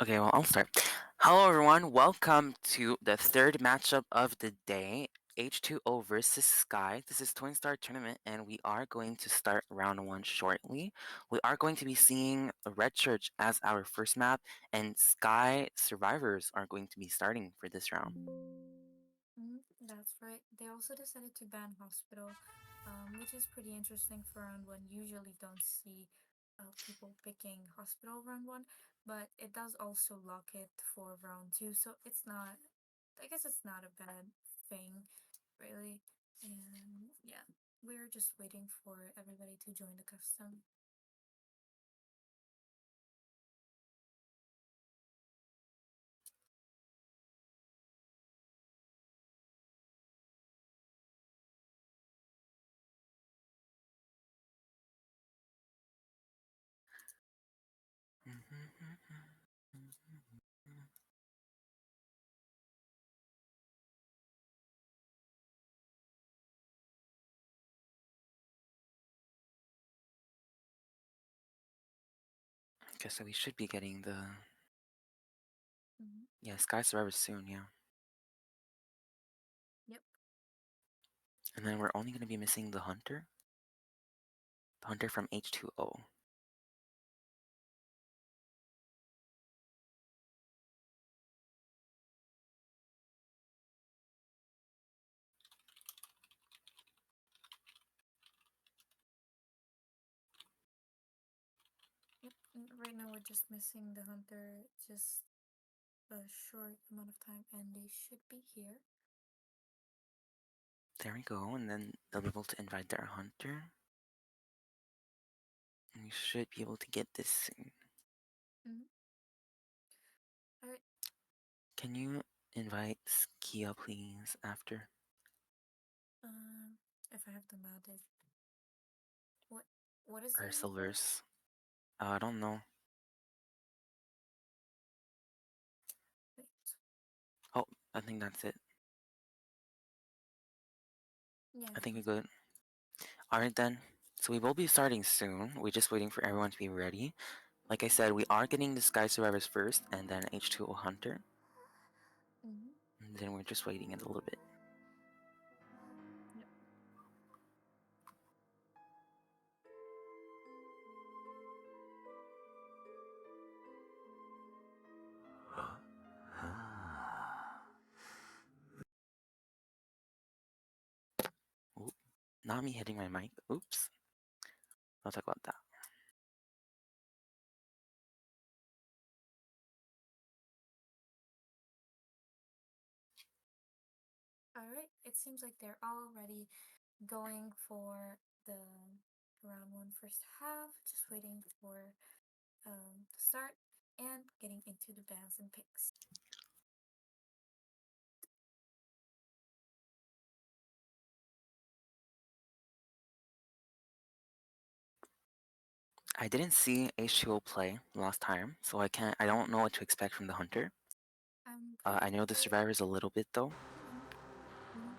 Okay, well, I'll start. Hello, everyone. Welcome to the third matchup of the day, H20 versus Sky. This is Twin Star Tournament, and we are going to start round one shortly. We are going to be seeing Red Church as our first map, and Sky Survivors are going to be starting for this round. That's right. They also decided to ban hospital, which is pretty interesting for round one. Usually don't see people picking hospital round one, but it does also lock it for round two. So it's not, I guess it's not a bad thing, really. And yeah, we're just waiting for everybody to join the custom. Okay, so we should be getting the Mm-hmm. Sky Survivors soon, yeah. Yep. And then we're only going to be missing the Hunter from H20. Yep. And right now we're just missing the hunter, just a short amount of time, and they should be here. There we go, and then they'll be able to invite their Hunter. And we should be able to get this soon. Mm-hmm. All right. Can you invite Skia, please, after? If I have the mounted, what what is Or the name for it? Silvers? I don't know. Wait, Oh, I think that's it. yeah, I I think think we're so. good. Alright then. So we will be starting soon. We're just waiting for everyone to be ready. Like I said, we are getting the Sky Survivors first, and then H20 Hunter. Mm-hmm. And then we're just waiting it a little bit. Yep. Oop. Not me hitting my mic. Oops. I'll talk about that. All right. It seems like they're already going for the round one first half. Just waiting for to start and getting into the bans and picks. I didn't see H2O play last time, so I don't know what to expect from the Hunter. I'm pretty I know the sure. Survivors a little bit though. Mm-hmm.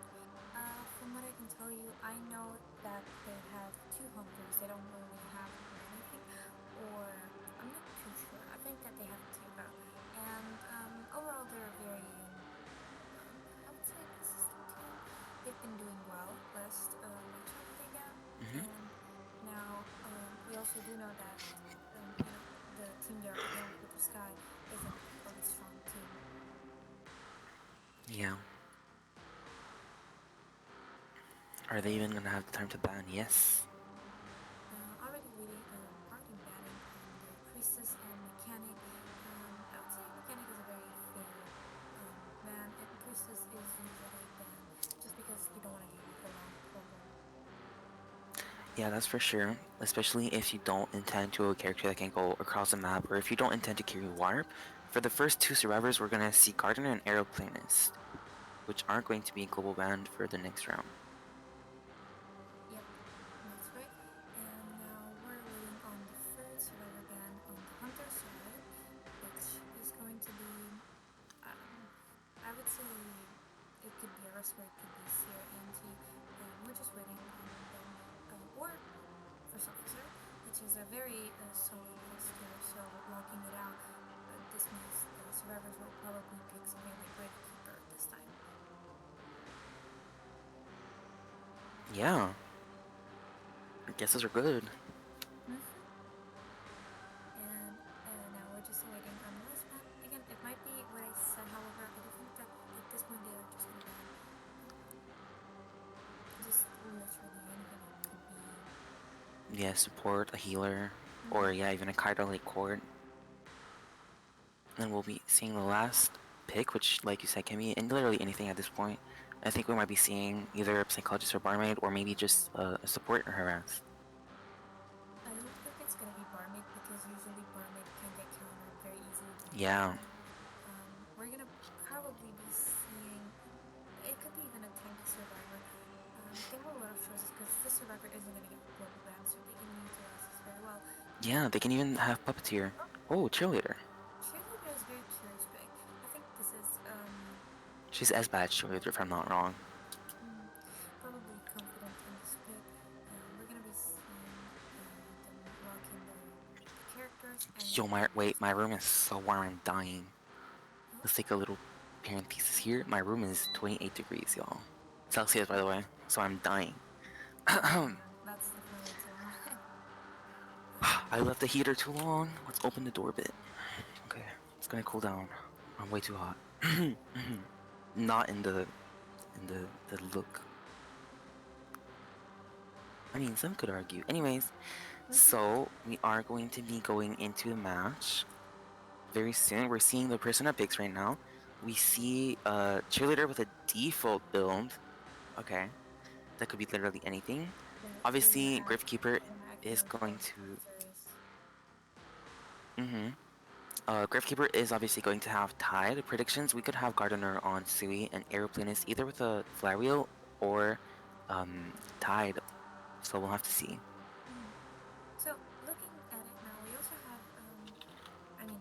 From what I can tell you, I know that they have two hunters. They don't really have one, I think, or I'm not too sure. I think that they have two, and overall they're a very I would say a consistent team. They've been doing well last matchup they got, Hmm. and now we also do know that the team they're against with the Sky isn't a really strong team. Yeah. Are they even gonna have the time to ban? Yes. Already batting on the priestess and mechanic. I would say mechanic is a very fair ban, and priestess is usually banned just because you don't want to do like a long combo. Yeah, that's for sure. Especially if you don't intend to a character that can go across the map, or if you don't intend to carry Warp. For the first two survivors, we're gonna see Gardener and Aeroplanist, which aren't going to be global banned for the next round. Yep, that's right. And now we're waiting on the third survivor ban on the hunter side, which is going to be, um, I would say it could be a wrestler, it could be Sierra Anti. We're just waiting on them. Or First Officer, which is a very solid wrestler, so locking it out. this means the survivors will probably pick something like Gravekeeper this time. Yeah, guesses are good. Mm-hmm. And now we're just waiting on the last ban. Again, it might be what I said. However, I do think that at this point they are just gonna ban just literally anything. It could be. Yeah, support, a healer, or Mm-hmm. yeah, even a Kaido Lake Court. And we'll be seeing the last pick, which, like you said, can be literally anything at this point. I think we might be seeing either a Psychologist or Barmaid, or maybe just a support or harass. I don't think it's gonna be Barmaid because usually Barmaid can get countered very easily by a Yeah, healer. We're gonna probably be seeing. It could be even a tanky survivor. They have a lot of choices because this survivor isn't gonna get global ban, so they can utilize this very well. yeah, they can even have Puppeteer. Oh, Oh, Cheerleader. cheerleader is very curious pick. I think this is She's as bad Cheerleader if I'm not wrong. mm, probably confident in this pick. We're gonna be seeing them lock in the characters Yo, and my just wait, my room is so warm, I'm dying. oh Let's take a little parenthesis here. My room is 28 degrees, y'all. Celsius, by the way, so I'm dying. oh I man, that's definitely too hot. left the heater too long. Let's open the door a bit. Okay, it's gonna cool down. I'm way too hot. Not in the look. I mean, some could argue. Anyways, Mm-hmm. so we are going to be going into the match very soon. We're seeing the persona picks right now. We see a cheerleader with a default build. Okay, that could be literally anything. That we're gonna Obviously, add. Gravekeeper We're gonna add is here going for to. Lazarus. Mm-hmm. Gravekeeper is obviously going to have Tide. Predictions, we could have Gardener on Sui and Aeroplanist either with a Flywheel or Tide. So we'll have to see. Mm. So looking at it now, we also have I mean,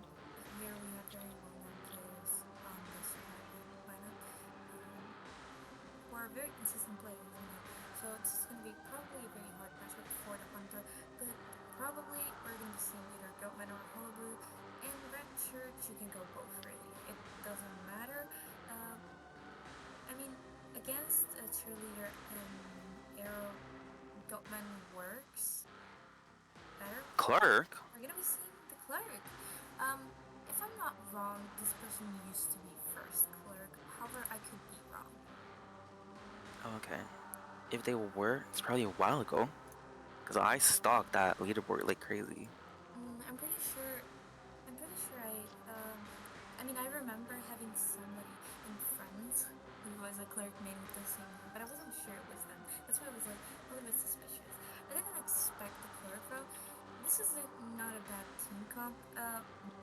here we have very well-known players on the survivor lineup, um, who are very consistent players, you know. So this is going to be probably a very hard matchup for the hunter, but probably we're going to be seeing either Goatman or Hullabaloo. And Red Church, you can go both really. It doesn't matter. Uh, I mean, against a cheerleader and Arrow, Goatman works better. Oh, Clark? we're gonna be seeing the cleric. Um, if I'm not wrong, this person used to be first cleric. However, I could be wrong. Oh, okay. If they were, it's probably a while ago. Because I stalked that leaderboard like crazy. I'm pretty sure. I'm pretty sure I mean, I remember having somebody in friends who was a cleric main with the same name, but I wasn't sure it was them. That's why I was like a little bit suspicious. I didn't expect the cleric though. This is not a bad team comp,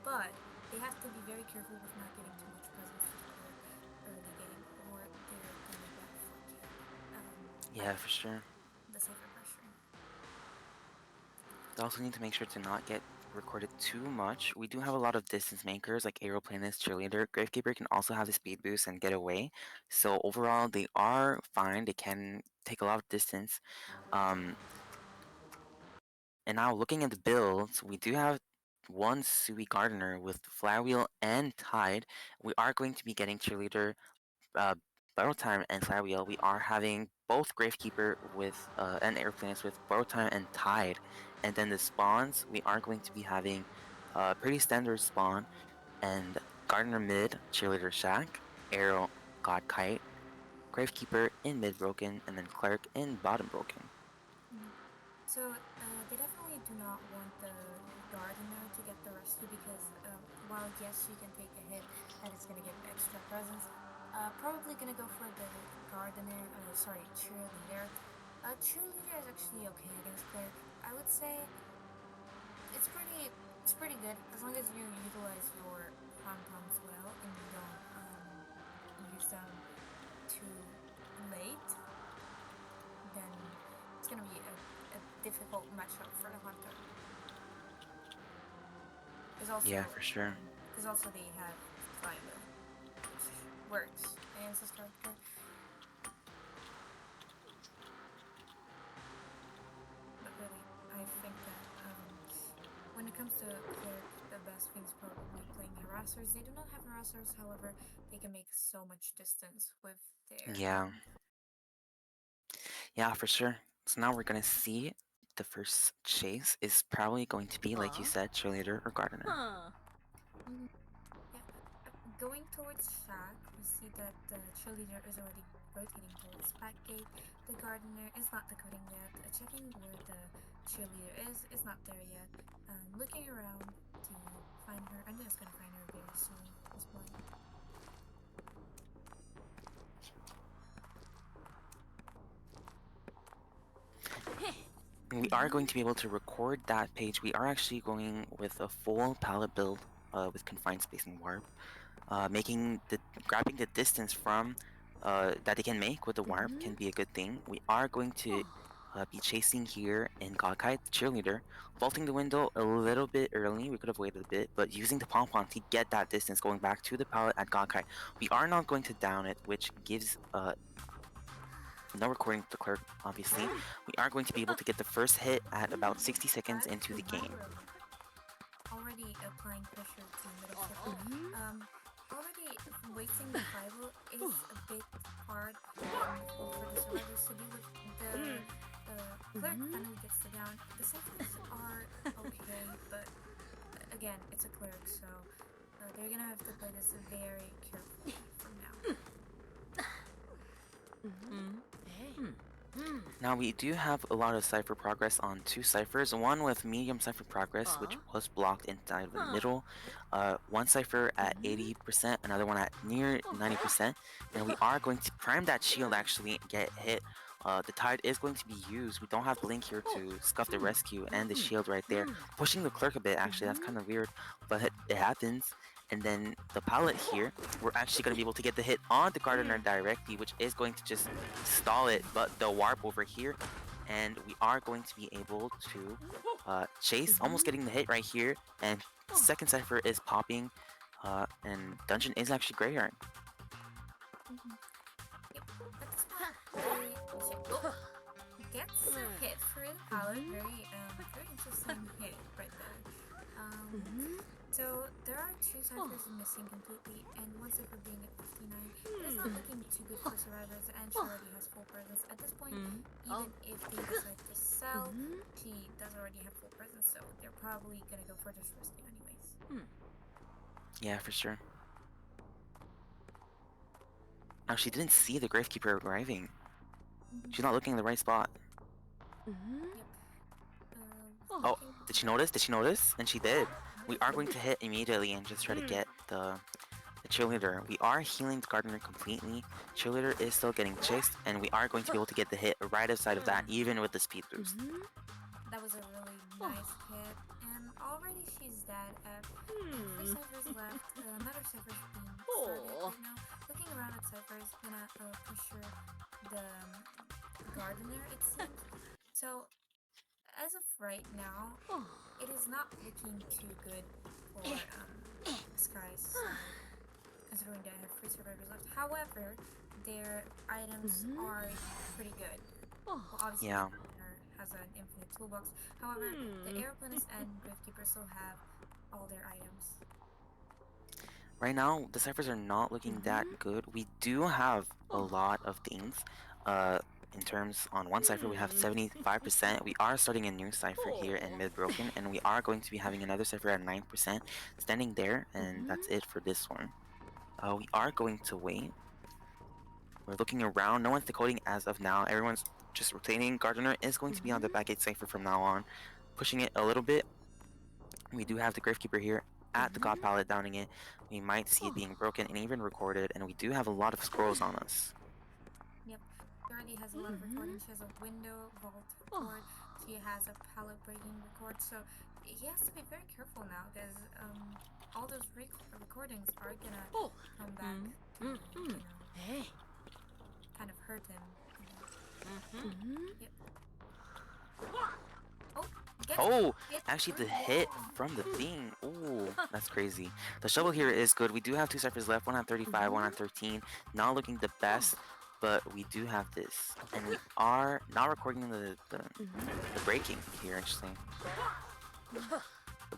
but they have to be very careful with not giving too much presence to the cleric early game, or they're gonna get 4K. By Yeah, for sure. the Cypher pressure. They also need to make sure to not get recorded too much. We do have a lot of distance makers like Aeroplanist, Cheerleader. Gravekeeper can also have the speed boost and get away. So overall, they are fine. They can take a lot of distance. Um, and now looking at the builds, we do have one Sui Gardener with Flywheel and Tide. We are going to be getting Cheerleader, uh, Borrow Time, and Flywheel. We are having both Gravekeeper with and Airplanes with Borrow Time and Tide. And then the spawns, we are going to be having a pretty standard spawn and Gardener mid, Cheerleader Shack, Arrow, God Kite, Gravekeeper in mid broken, and then Cleric in bottom broken. Mm. So they definitely do not want the gardener to get the rescue because while yes you can take a hit and it's gonna give extra presence, probably gonna go for the gardener. Sorry, cheerleader. Cheerleader is actually okay against cleric. I would say it's pretty it's pretty good as long as you utilize your pom-poms well and you don't use them too late. Then it's gonna be a difficult matchup for the hunter. Because Yeah, also, for sure. they have flywheel, which works against this character. But really, I think that when it comes to cleric, the best thing is probably playing harassers. They do not have harassers, however, they can make so much distance with their Yeah. Yeah, for sure. So now we're gonna see the first chase is probably going to be, like you said, cheerleader or gardener. Mhm. Yeah. Going towards Shack, we see that the cheerleader is already rotating towards Backgate. The gardener is not decoding yet. Checking where the cheerleader is not there yet. Looking around to find her. I'm just gonna find her very soon as well. We are going to be able to record that page. We are actually going with a full palette build with confined space and warp, grabbing the distance from that they can make with the warp can be a good thing. We are going to be chasing here in Gakai, the cheerleader, vaulting the window a little bit early. We could have waited a bit, but using the pom pom to get that distance, going back to the palette at Gakai. We are not going to down it, which gives no recording to the clerk, obviously. We are going to be able to get the first hit at about 60 seconds into the game. Already applying pressure to middle cipher. Already wasting the 5 is a bit hard and difficult for the survivors to deal with. The clerk finally gets the down. The ciphers are okay, but again, it's a clerk, so they're gonna have to play this very carefully from now. Now we do have a lot of cipher progress on two ciphers, one with medium cipher progress, which was blocked inside of the middle, one cipher at 80%, another one at near 90%, and we are going to prime that shield actually and get hit. The tide is going to be used. We don't have Blink here to scuff the rescue and the shield right there. Pushing the clerk a bit, actually, that's kind of weird, but it happens. And then the pallet here, we're actually going to be able to get the hit on the gardener directly, which is going to just stall it, but the warp over here, and we are going to be able to chase, almost getting the hit right here, and second cipher is popping, and dungeon is actually graveyard. Mm-hmm. Yep. At this point, they gets a hit for the palette. Very interesting hit right there. So there are two ciphers missing completely, and one cipher being at 59. It is not looking too good for survivors, and she already has full presence. At this point, even if they decide to sell, she does already have full presence, so they're probably gonna go for this rescue anyways. Yeah, for sure. Now, she didn't see the Gravekeeper arriving. She's not looking in the right spot. Yep. Oh, did she notice? Did she notice? And she did. We are going to hit immediately and just try to get the cheerleader. We are healing the gardener completely. Cheerleader is still getting chased, and we are going to be able to get the hit right outside of that, even with the speed boost. That was a really nice hit, and already she's dead. 3 ciphers left. Another cipher's being started right now. Looking around at ciphers, gonna pressure the gardener, it seems. So as of right now, it is not looking too good for Sky's side, considering they have 3 survivors left. However, their items are pretty good. Well, obviously, Yeah. the gardener has an infinite toolbox. However, the aeroplanist and gravekeeper still have all their items. Right now, the ciphers are not looking that good. We do have a lot of things. In terms, on one cipher, we have 75%. We are starting a new cipher here in mid broken, and we are going to be having another cipher at 9%, standing there, and that's it for this one. We are going to wait. We're looking around. No one's decoding as of now. Everyone's just rotating. Gardener is going to be on the back 8 cipher from now on, pushing it a little bit. We do have the Gravekeeper here at the God Palette downing it. We might see it being broken and even recorded, and we do have a lot of scrolls on us. Yep. She already has a lot of recording. She has a window vault record. She has a palette breaking record. So he has to be very careful now because all those recordings are gonna come back to kind of hurt him. Yep. Oh, Oh, hit actually the from hit from the thing. Ooh, that's crazy. The shovel here is good. We do have 2 ciphers left, one on 35, one on 13. Not looking the best, but we do have this. And we are not recording the breaking here, actually.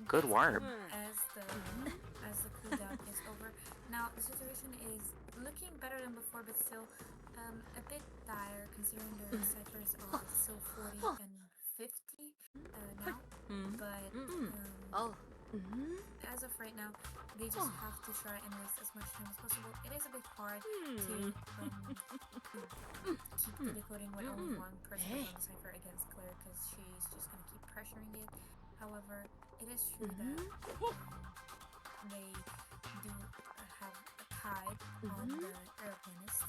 Good warp. As the cooldown is over. Now the situation is looking better than before, but still a bit dire considering their ciphers are still 40 and 50 now. But as of right now, they just have to try and waste as much time as possible. It is a bit hard to keep the decoding when only one person is on the cipher against Claire because she's just gonna keep pressuring it. However, it is true that they do have a tide on the aeroplanist.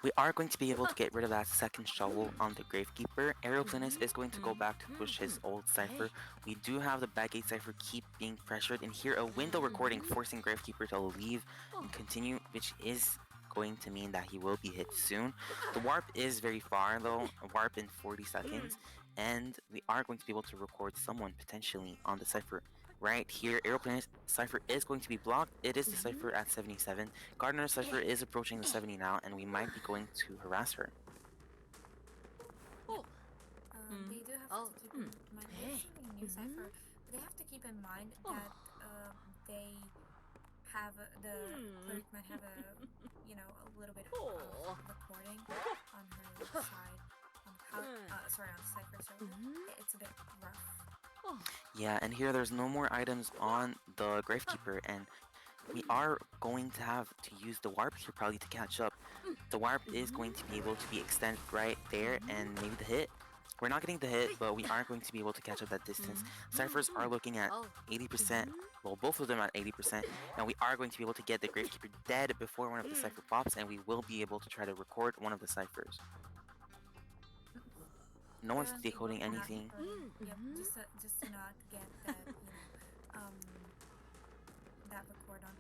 We are going to be able to get rid of that second shovel on the Gravekeeper. Aeroplanist is going to go back to push his old cipher. We do have the backgate cipher keep being pressured, and here a window recording forcing Gravekeeper to leave and continue, which is going to mean that he will be hit soon. The warp is very far though, a warp in 40 seconds, and we are going to be able to record someone potentially on the cipher right here. Aeroplanist cipher is going to be blocked. It is the cipher at 77. Gardner's cipher is approaching the 70 now, and we might be going to harass her. They do have to keep in mind they're receiving a new cipher, but they have to keep in mind that they have the cleric might have a little bit of recording on her side on how sorry on the cipher, so it's a bit rough. Yeah, and here there's no more items on the Gravekeeper, and we are going to have to use the warp here probably to catch up. The warp is going to be able to be extended right there, and maybe the hit. We're not getting the hit, but we are going to be able to catch up that distance. Ciphers are looking at 80%, well, both of them at 80%, and we are going to be able to get the Gravekeeper dead before one of the cipher pops, and we will be able to try to record one of the ciphers. No one's Currently, we're decoding not anything. recording. Yep, just to not get that that record on.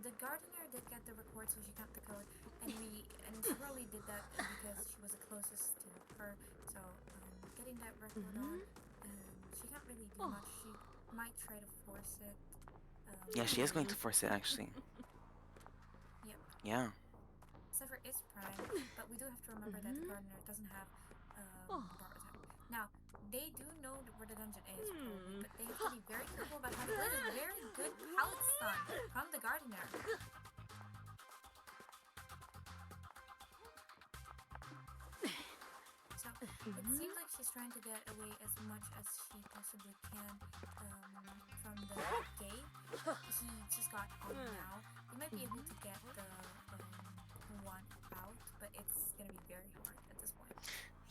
The gardener did get the record, so she got the code, and she probably did that because she was the closest to her. So getting that record on, she can't really do much. She might try to force it. Yeah, she is going to force it actually. Yep. Yeah. Cipher is prime, but we do have to remember that the gardener doesn't have borrow time. Now, they do know where the dungeon is, probably, but they have to be very careful about how to play this very good pallet stun from the gardener. So, it seems like she's trying to get away as much as she possibly can from the gate. He just got on now. They might be able to get the one out, but it's gonna be very hard at this point.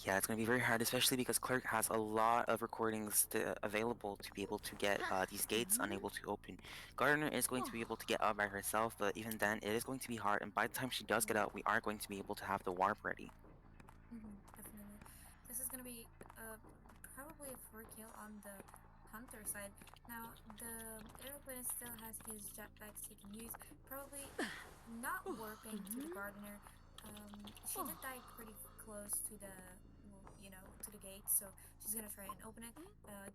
Yeah, it's going to be very hard, especially because Clerk has a lot of recordings available to be able to get these gates unable to open. Gardner is going to be able to get out by herself, but even then, it is going to be hard, and by the time she does get out, we are going to be able to have the warp ready. Definitely. This is gonna be probably a 4 kill on the hunter side. Now the aeroplane still has his jetpacks he can use. Probably not warping to the gardener. She did die pretty close to the to the gate, so she's gonna try and open it.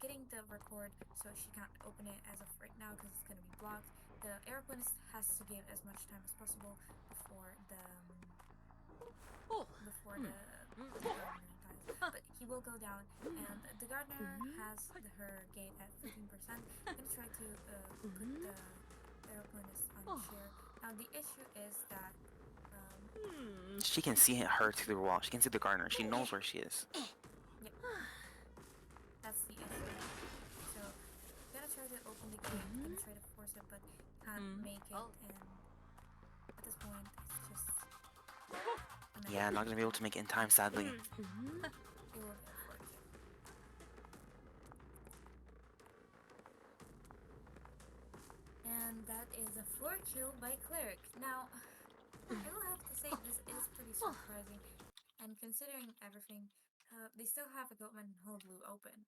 Getting the record, so she can't open it as of right now because it's gonna be blocked. The aeroplanist has to give as much time as possible before the gardener dies. But he will go down, and the gardener has her gate at 15%. I'm gonna try to put the aeroplanist on chair. Now the issue is that She can see her through the wall. She can see the Gardner. She knows where she is. yep, that's the issue. So gonna try to open the gate, gonna try to force it, but can't make it, and at this point it's just Yeah, not gonna be able to make it in time, sadly. it will be a 4 kill. And that is a 4 kill by Cleric. Now, I will have to say this is pretty surprising, and considering everything, they still have a Goatman and Whole Blue open.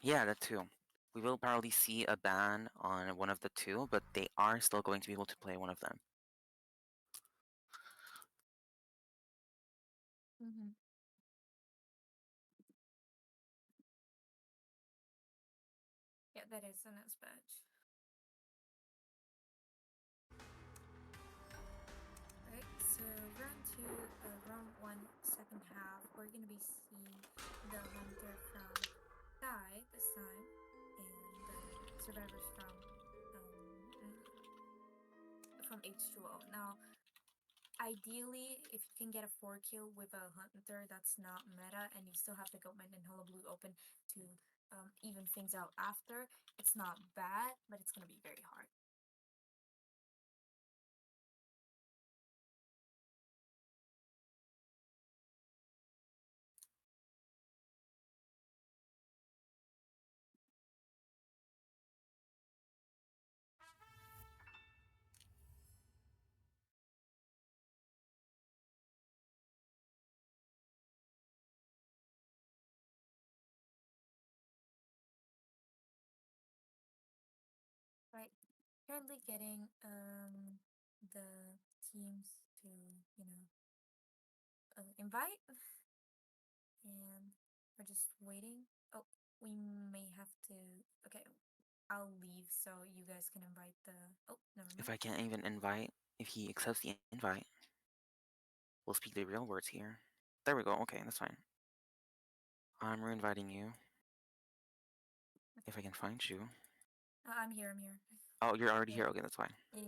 Yeah, that too. We will probably see a ban on one of the two, but they are still going to be able to play one of them. Yeah, that is an S badge. Right, so round 2, round 1, second hunter from Sky this time, and the survivors from H2O. Now, ideally, if you can get a 4 kill with a hunter that's not meta, and you still have the Goatman and Hullabaloo open to even things out after, it's not bad, but it's gonna be very hard. Right. Currently getting the teams to, you know, invite, and we're just waiting. Oh, we may have to. Okay, I'll leave so you guys can invite the. Oh, never If mind. I can't even invite, if he accepts the invite, we'll speak the real words here. There we go. Okay, that's fine. I'm re-inviting you. If I can find you. I'm here. I'm here. Oh, you're already Yeah. here. Okay, that's fine. Yeah.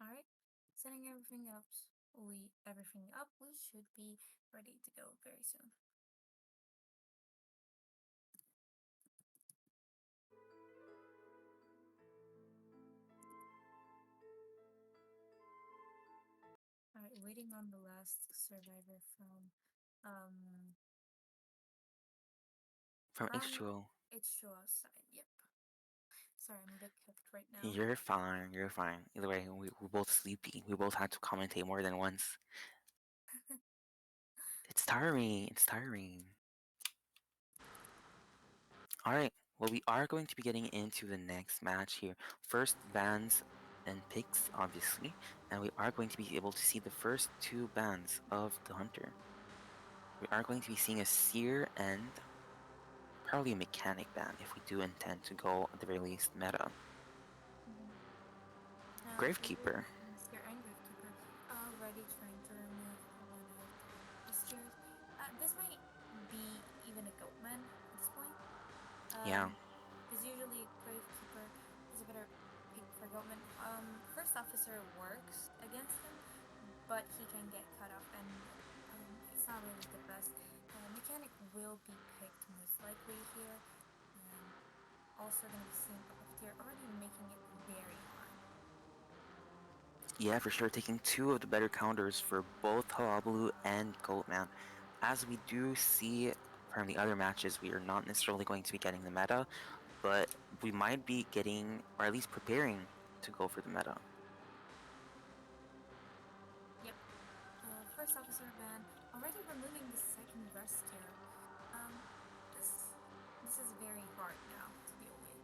All right. Setting everything up. We should be ready to go very soon. All right. Waiting on the last survivor um From from H2O. H2O side. Yep. Sorry, I'm a bit cooked right now. You're fine. You're fine. Either way, we're both sleepy. We both had to commentate more than once. It's tiring. It's tiring. Alright, well, we are going to be getting into the next match here. First, bans and picks, obviously, and we are going to be able to see the first two bans of the Hunter. We are going to be seeing a Seer and probably a Mechanic ban if we do intend to go, at the very least, meta. Mhm. Now, Gravekeeper. Seer and Gravekeeper already trying to remove one of the Seers. This might be even a Goatman at this point. Yeah, Because usually Gravekeeper is a better pick for Goatman. First Officer works against him, but he can get cut off, and it's not really the best. Mechanic will be picked most likely here, and also going to be seeing Puppeteer already making it very hard. yeah, for sure, taking two of the better counters for both Halabaloo and Goatman. As we do see from the other matches, we are not necessarily going to be getting the meta, but we might be getting, or at least preparing to go for the meta. Yep. First Officer ban already removing the second Rescuer. Um, this this is very hard now to deal with.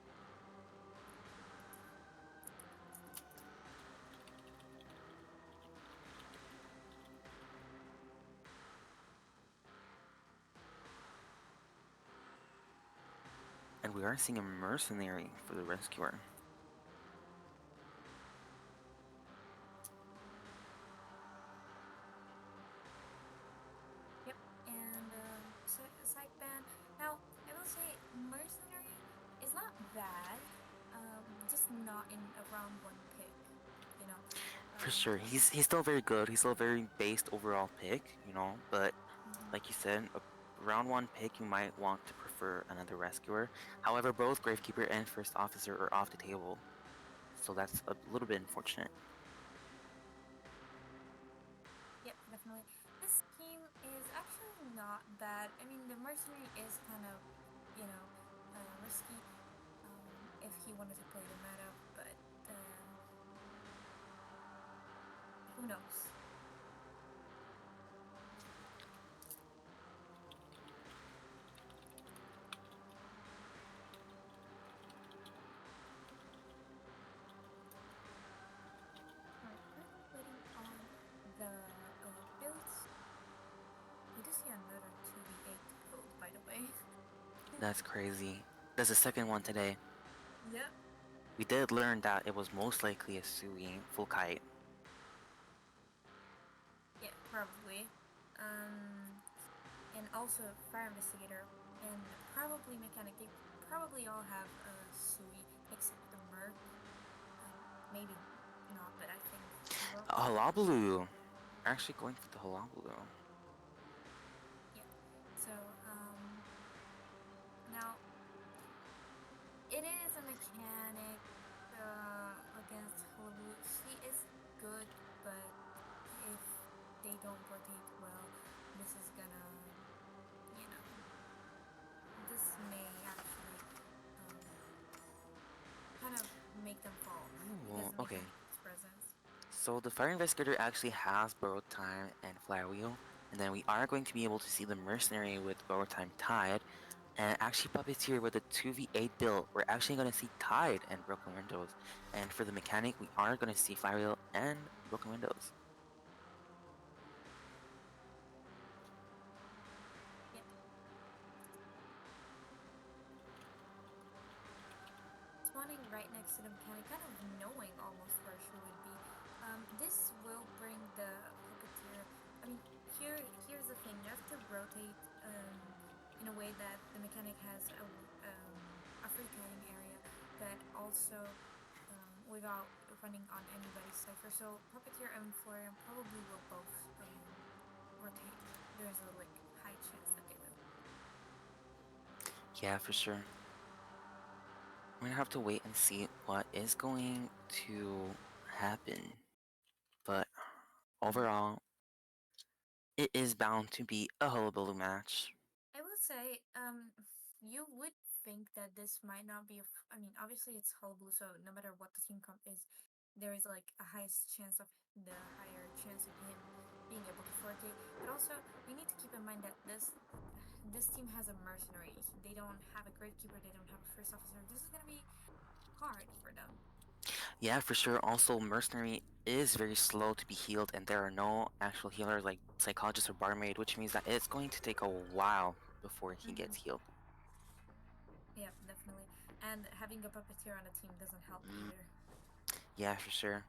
And we are seeing a mercenary for the rescuer. Yep, and side ban. Now, I will say Mercenary is not bad, just not in a round one pick, you know. For sure, Because he's still very good. He's still a very based overall pick, you know. But like you said, a round one pick, you might want to prefer another rescuer. However, both Gravekeeper and First Officer are off the table, so that's a little bit unfortunate. yep, definitely. This scheme is actually not bad. I mean, the Mercenary is kind of, risky, if he wanted to play the meta, but who knows? Alright, currently waiting on the builds. We do see another 2v8 code, by the way. That's crazy. There's a second one today. Yep. We did learn that it was most likely a Sui full kite. probably. Um, and also fire investigator and probably mechanic. They probably all have a Sui except the Merc. Maybe not, but I think he will. Hullabaloo. Actually going for the hullabaloo. Yeah. So now it is a mechanic against Hullabaloo. She is good, but if they don't rotate well, this is gonna, you know, this may actually um, kind of make them fall because Ooh, the okay. mechanic has presence. So the fire investigator actually has borrowed time and flywheel, and then we are going to be able to see the mercenary with borrowed time tied, and actually puppeteer with a 2v8 build. We're actually going to see tied and broken windows, and for the mechanic we are going to see flywheel and broken windows. Yep. Spawning right next to the mechanic, kind of knowing almost where she would be. This will bring the puppeteer. I mean, here's the thing: you have to rotate in a way that the mechanic has a free kiting area, but also without running on anybody's cipher. So puppeteer and Florian probably will both rotate. There's a like high chance that they will. Yeah, for sure. We're gonna have to wait and see what is going to happen, but overall, it is bound to be a hullabaloo match. I will say, you would think that this might not be I mean, obviously it's Hullabaloo, so no matter what the team comp is, there is like a highest chance of the higher chance of him being able to 4K. But also, we need to keep in mind that this team has a mercenary. They don't have a gravekeeper. They don't have a first officer. This is gonna be hard for them. Yeah, for sure. Also, mercenary is very slow to be healed, and there are no actual healers like psychologist or barmaid, which means that it's going to take a while before he Mm-hmm. gets healed. Yeah, definitely. And having a puppeteer on the team doesn't help either. Yeah, for sure.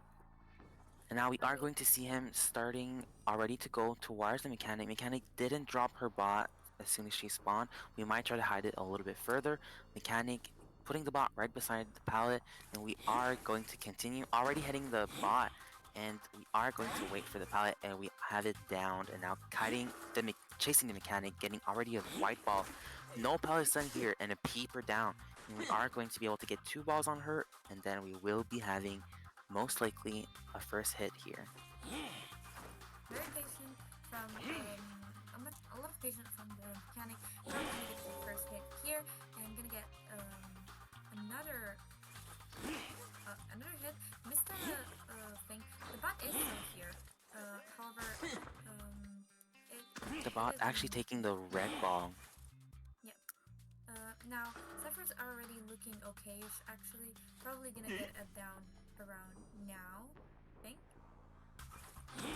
And now we are Okay. going to see him starting already to go towards the mechanic. Mechanic didn't drop her bot as soon as she spawned. We might try to hide it a little bit further. Mechanic putting the bot right beside the pallet, and we are going to continue already hitting the bot, and we are going to wait for the pallet, and we have it downed, and now kiting the chasing the mechanic, getting already a white ball. No pallet stun here, and a peeper down. And we are going to be able to get 2 balls on her, and then we will be having most likely a first hit here. Very patient from a lot of patience from the mechanic. Probably gonna get the first hit here and gonna get another another hit. Missed the thing. The bot is still here. However, it The it bot is actually gonna taking the red ball. yeah. Now Cypher's already looking okayish. Actually, probably gonna get a down around now. I think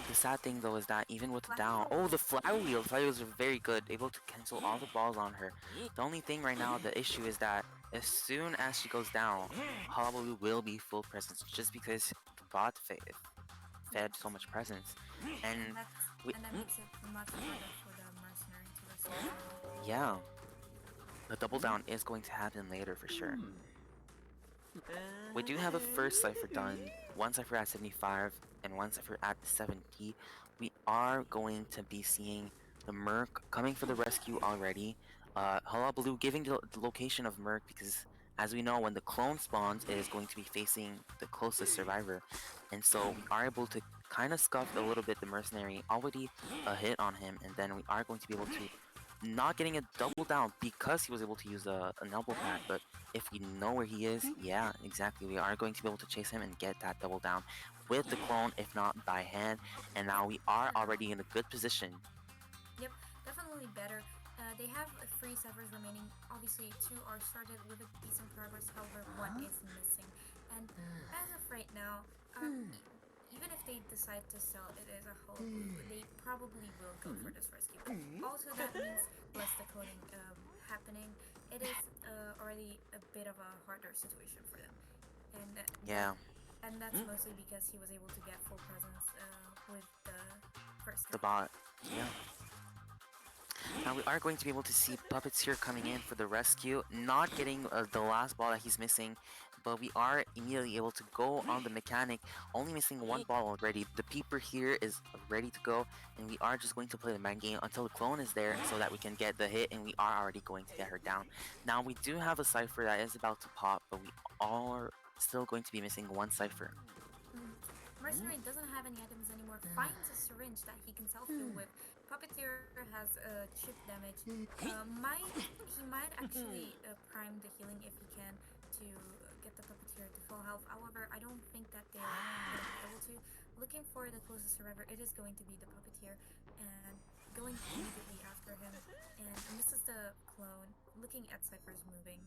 The sad thing though is that even with the down, flywheel. oh, the flywheel. Flywheels are very good, able to cancel all the balls on her. The only thing right now, the issue is that as soon as she goes down, Hullabaloo will be full presence just because the bot fed so Yes, much presence. And we, and that makes it much harder for the mercenary to rescue someone. yeah, the double down is going to happen later for sure. We do have a first cipher done, one cipher at 75 and one cipher at 70. We are going to be seeing the Merc coming for the rescue already. Hullabaloo giving the location of Merc because, as we know, when the clone spawns, it is going to be facing the closest survivor. And so we are able to kind of scuff a little bit the mercenary, already a hit on him, and then we are going to be able to not getting a double down because he was able to use an elbow pad, but if we know where he is, yeah, exactly, we are going to be able to chase him and get that double down with the clone, if not by hand, and now Yep, we are sure. already in a good position. Yep, definitely better. They have three ciphers remaining. Obviously, two are started with a decent progress. However, one is missing. And as of right now, even if they decide to sell it as a whole blue, they probably will go for this rescue. But also, that means less decoding happening. It is already a bit of a harder situation for them, and Yeah, that's mostly because he was able to get full presence with the for the Sky. bot. Yeah. Now we are going to be able to see Puppets here coming in for the rescue, not getting the last ball that he's missing, but we are immediately able to go on the mechanic, only missing one ball already. The Peeper here is ready to go, and we are just going to play the man game until the clone is there so that we can get the hit, and we are already going to get her down. Now we do have a Cypher that is about to pop, but we are still going to be missing one Cypher. Mhm. Mercenary doesn't have any items anymore, finds a syringe that he can self-heal with. Puppeteer has chip damage. He might actually prime the healing if he can to get the Puppeteer to full health. However, I don't think that they're gonna be able to. Looking for the closest survivor, it is going to be the Puppeteer, and going immediately after him, and misses the clone, looking at Cypher's moving.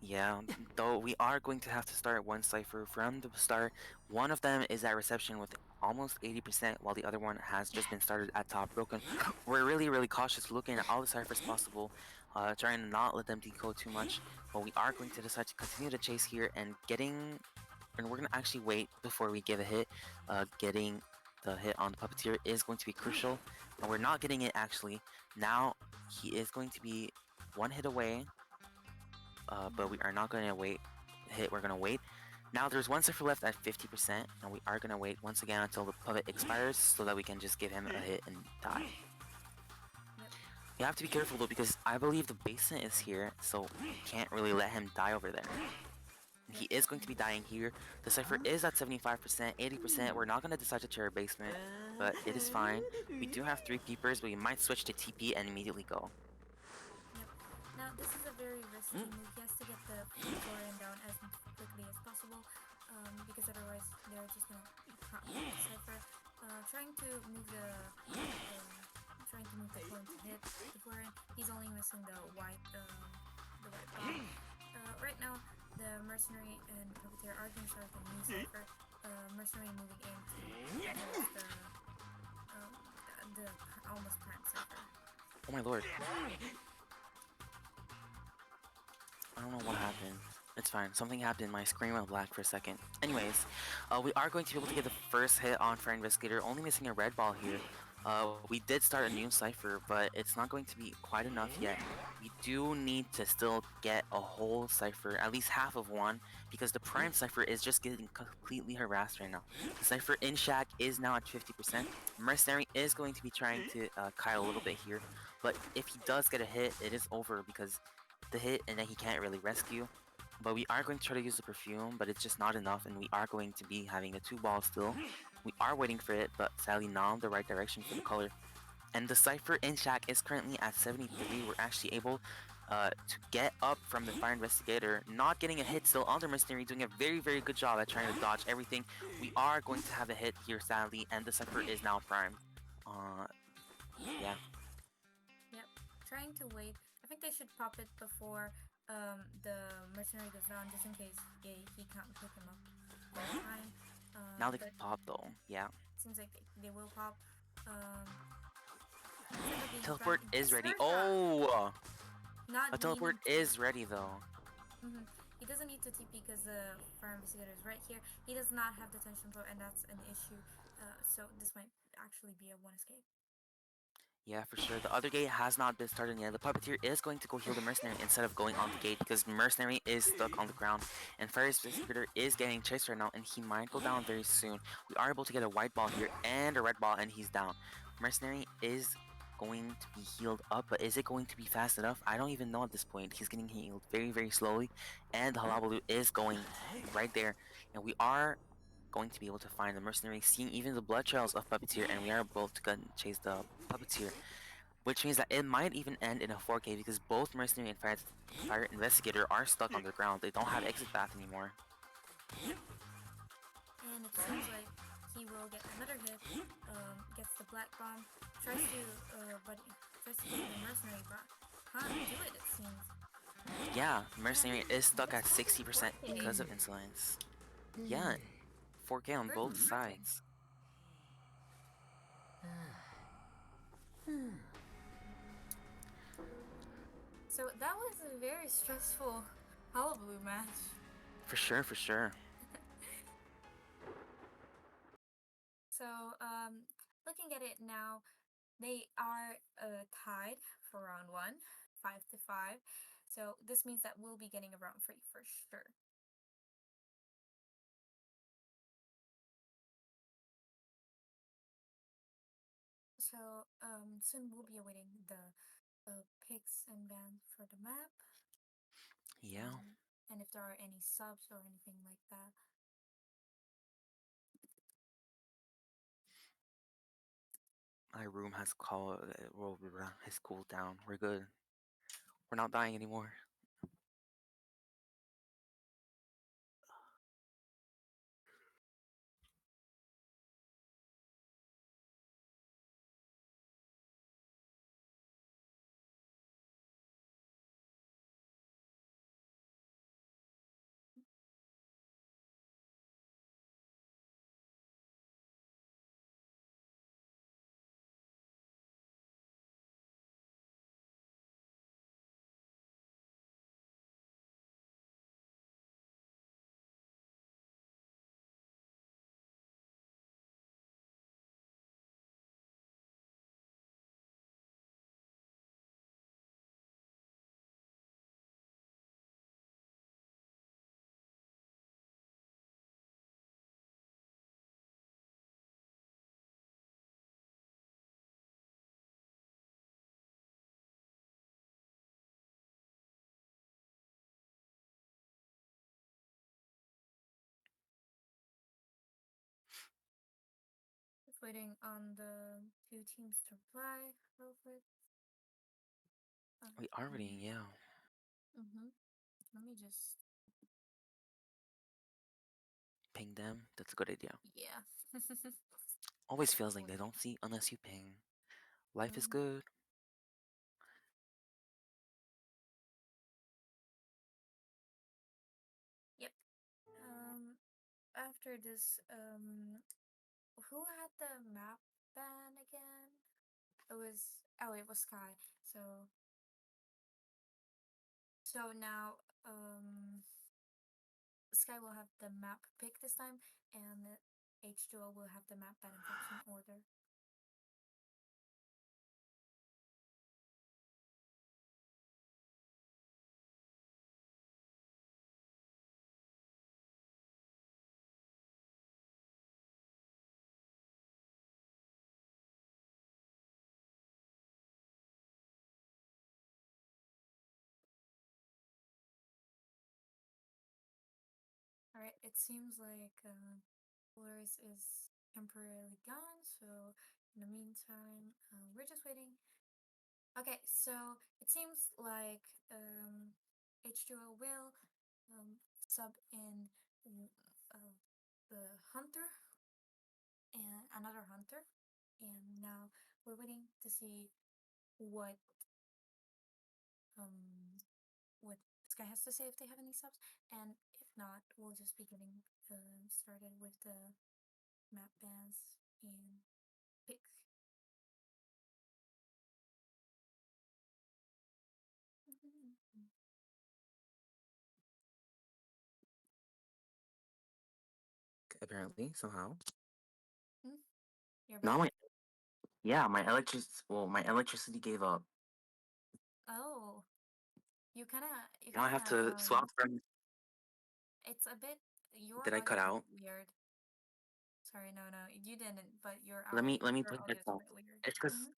Yeah, though we are going to have to start one cipher from the start. One of them is at reception with almost 80%, while the other one has just been started at top broken. We're really, really cautious looking at all the ciphers possible, trying to not let them decode too much. But we are going to decide to continue to chase here and we're gonna actually wait before we give a hit. Getting the hit on the puppeteer is going to be crucial, and we're not getting it actually. Now he is going to be one hit away, but we are not going to wait. Hit. We're going to wait. Now there's one cipher left at 50%, and we are going to wait once again until the puppet expires so that we can just give him a hit and die. Yep. You have to be careful though because I believe the basement is here, so we can't really let him die over there. He Yep. is going to be dying here. The cipher is at 75%, 80%. We're not going to decide to tear a basement, but it is fine. We do have 3 peepers, but we might switch to TP and immediately go. Yep. Now this is a very risky move. He has to get the Florian down as quickly as possible, because otherwise they're just gonna pop the cipher. Trying to move the clone to hit the Florian. He's only missing the white bomb. Right now, the mercenary and puppeteer are gonna start the new cipher. Mercenary moving in to get rid of the almost prime cipher. Oh my lord. I don't know what happened. It's fine. Something happened. My screen went black for a second. Anyways, we are going to be able to get the first hit on Fire Investigator, only missing a red ball here. We did start a new cipher, but it's not going to be quite enough yet. We do need to still get a whole cipher, at least half of one, because the prime cipher is just getting completely harassed right now. The cipher in Shack is now at 50%. Mercenary is going to be trying to kite a little bit here, but if he does get a hit, it is over because the hit and then he can't really rescue. But we are going to try to use the perfume, but it's just not enough, and we are going to be having the 2 balls still. We are waiting for it, but sadly not in the right direction for the color. And the Cypher in Shack is currently at 73. We're actually able to get up from the Fire Investigator, not getting a hit still on the Mercenary, doing a very, very good job at trying to dodge everything. We are going to have a hit here, sadly, and the Cypher is now primed. Yeah. Yep. Trying to wait. I think they should pop it before the mercenary goes down, just in case he can't pick him up in time. Now they But could pop though. Yeah. it seems like they will pop. Um, Cypher being Teleport primed is gets ready. her shot. Oh! Not A teleport needing to. is ready though. He doesn't need to TP because the fire investigator is right here. He does not have detention pro, and that's an issue. So this might actually be a one escape. Yeah, for sure. The other gate has not been started yet. The puppeteer is going to go heal the mercenary instead of going on the gate because mercenary is stuck on the ground and Fairy's Visitor is getting chased right now and he might go down very soon. We are able to get a white ball here and a red ball and he's down. Mercenary is going to be healed up, but is it going to be fast enough? I don't even know at this point. He's getting healed very, very slowly and the Halabaloo is going right there and we are going to be able to find the mercenary, seeing even the blood trails of Puppeteer, and we are able to go and chase the Puppeteer, which means that it might even end in a 4K because both mercenary and fire investigator are stuck on the ground. They don't have exit path anymore. And it seems like he will get another hit. Gets the black bomb. Tries to kill the mercenary, but can't do it. It seems. Yeah, mercenary And is stuck at this will be 60% because 4K. of insolence. Yeah, 4K on Very both concerning. sides. So that was a very stressful hullabaloo match. For sure, for sure. So looking at it now, they are tied for round one, 5-5. So this means that we'll be getting a round three for sure. So soon we'll be awaiting the picks and bans for the map, Yeah, and if there are any subs or anything like that. my room has cooled down. We're good. We're not dying anymore. Just waiting on the two teams to reply real quick. We are reading, yeah. Mm-hmm. Let me just, Ping them. That's a good idea. yeah. Always feels like they Wait. don't see unless you ping. Life is Mm-hmm. good. Yep. After this, who had the map ban again? It was Sky. So now, Sky will have the map pick this time, and H2O will have the map ban in faction order. Alright, it seems like Polaris is temporarily gone, so in the meantime, we're just waiting. Okay, so it seems like H2O will sub in uh, the Hunter and another Hunter, and now we're waiting to see what um what Sky has to say if they have any subs, and if not, we'll just be getting started with the map bans and picks. Apparently, somehow. Mm, you're Now back? my electricity gave up. Oh, you Now I kind have of to swap from. it's a bit, your Did I cut audio is a bit out? weird. Sorry, no, you didn't, but Let me your put audio is a headphones. bit weird. It's because Mm-hmm.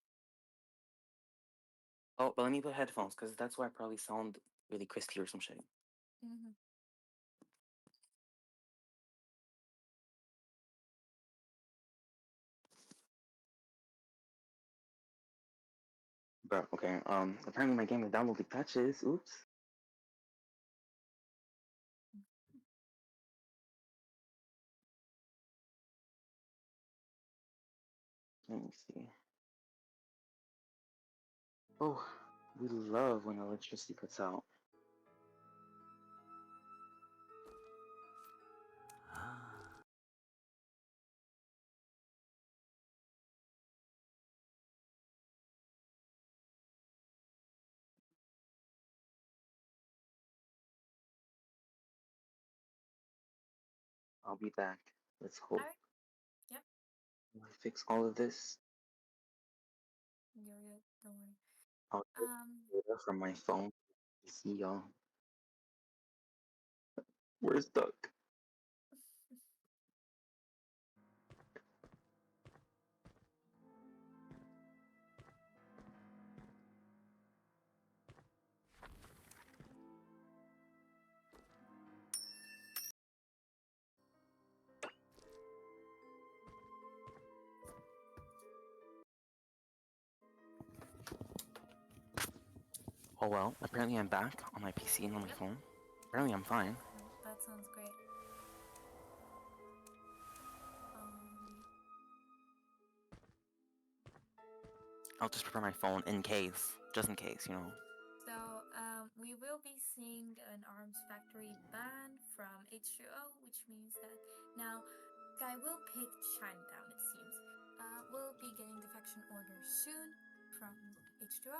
but let me put headphones because that's why I probably sound really crispy or some shit. Mm-hmm. Bro, okay. Apparently my game is downloading patches. Oops. Let me see. Oh, we love when electricity cuts out. I'll be back. Let's All hope. right. Yep. fix all of this. You're good. Don't worry. I'll take Um, data from my phone. See y'all. We're stuck. Oh well, apparently I'm back on my PC and on my yep. phone. Apparently I'm fine. That sounds great. Um, I'll just prepare my phone in case. Just in case, you know. we will be seeing an Arms Factory ban from H2O, which means that now Sky will pick Chinatown, it seems. We'll be getting defection orders soon from H2O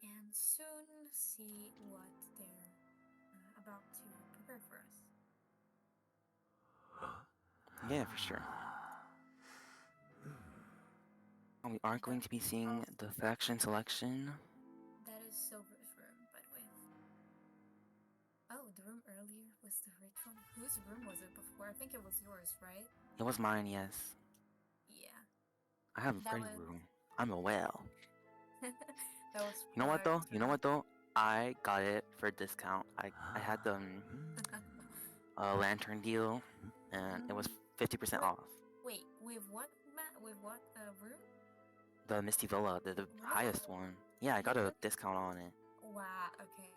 and soon see what they're about to prepare for us. Yeah, for sure. We are That going to be seeing also, the faction selection. that is Silver's room, by the way. Oh, the room earlier was the rich one. Whose room was it before? I think it was yours, right? It was mine, yes. Yeah, I have a that pretty was room. I'm a whale. that was You know what prior though? You know to. what though? I got it for a discount. I had the lantern deal, and it was Mhm. 50% Wait, off. wait, with what with what room? The Misty Villa, the highest Really? one. Yeah, I You got a took it? discount on it. Wow. Okay,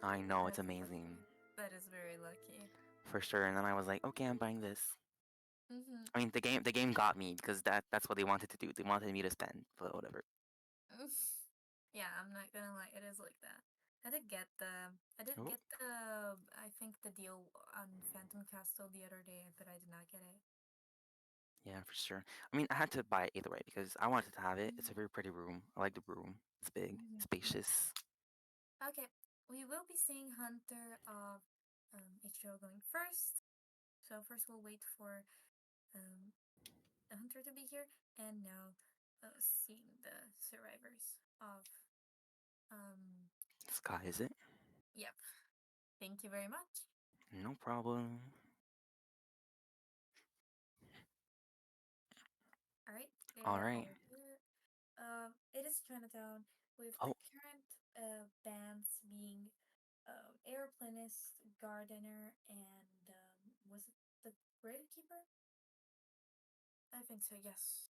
I know, it's that's amazing. lucky. That is very lucky. For sure. And then I was like, okay, I'm buying this. Mm-hmm. I mean, the game got me because that's what they wanted to do. They wanted me to spend, but whatever. Yeah, I'm not gonna lie, it is like that. I did Oh, get the I think the deal on Phantom Castle the other day, but I did not get it. yeah, for sure. I mean, I had to buy it either way because I wanted to have it. It's a Mm-hmm. very pretty room. I like the room. It's big, Mm-hmm. spacious. Okay, we will be seeing Hunter of H2O going first. So first we'll wait for um the Hunter to be here, and now seeing the survivors of um. Sky, is it? Yep. Thank you very much. No problem. All right, All they're right. all here. It is Chinatown with the Oh, current bands being Airplanist, Gardener, and was it the Gravekeeper? I think so. Yes.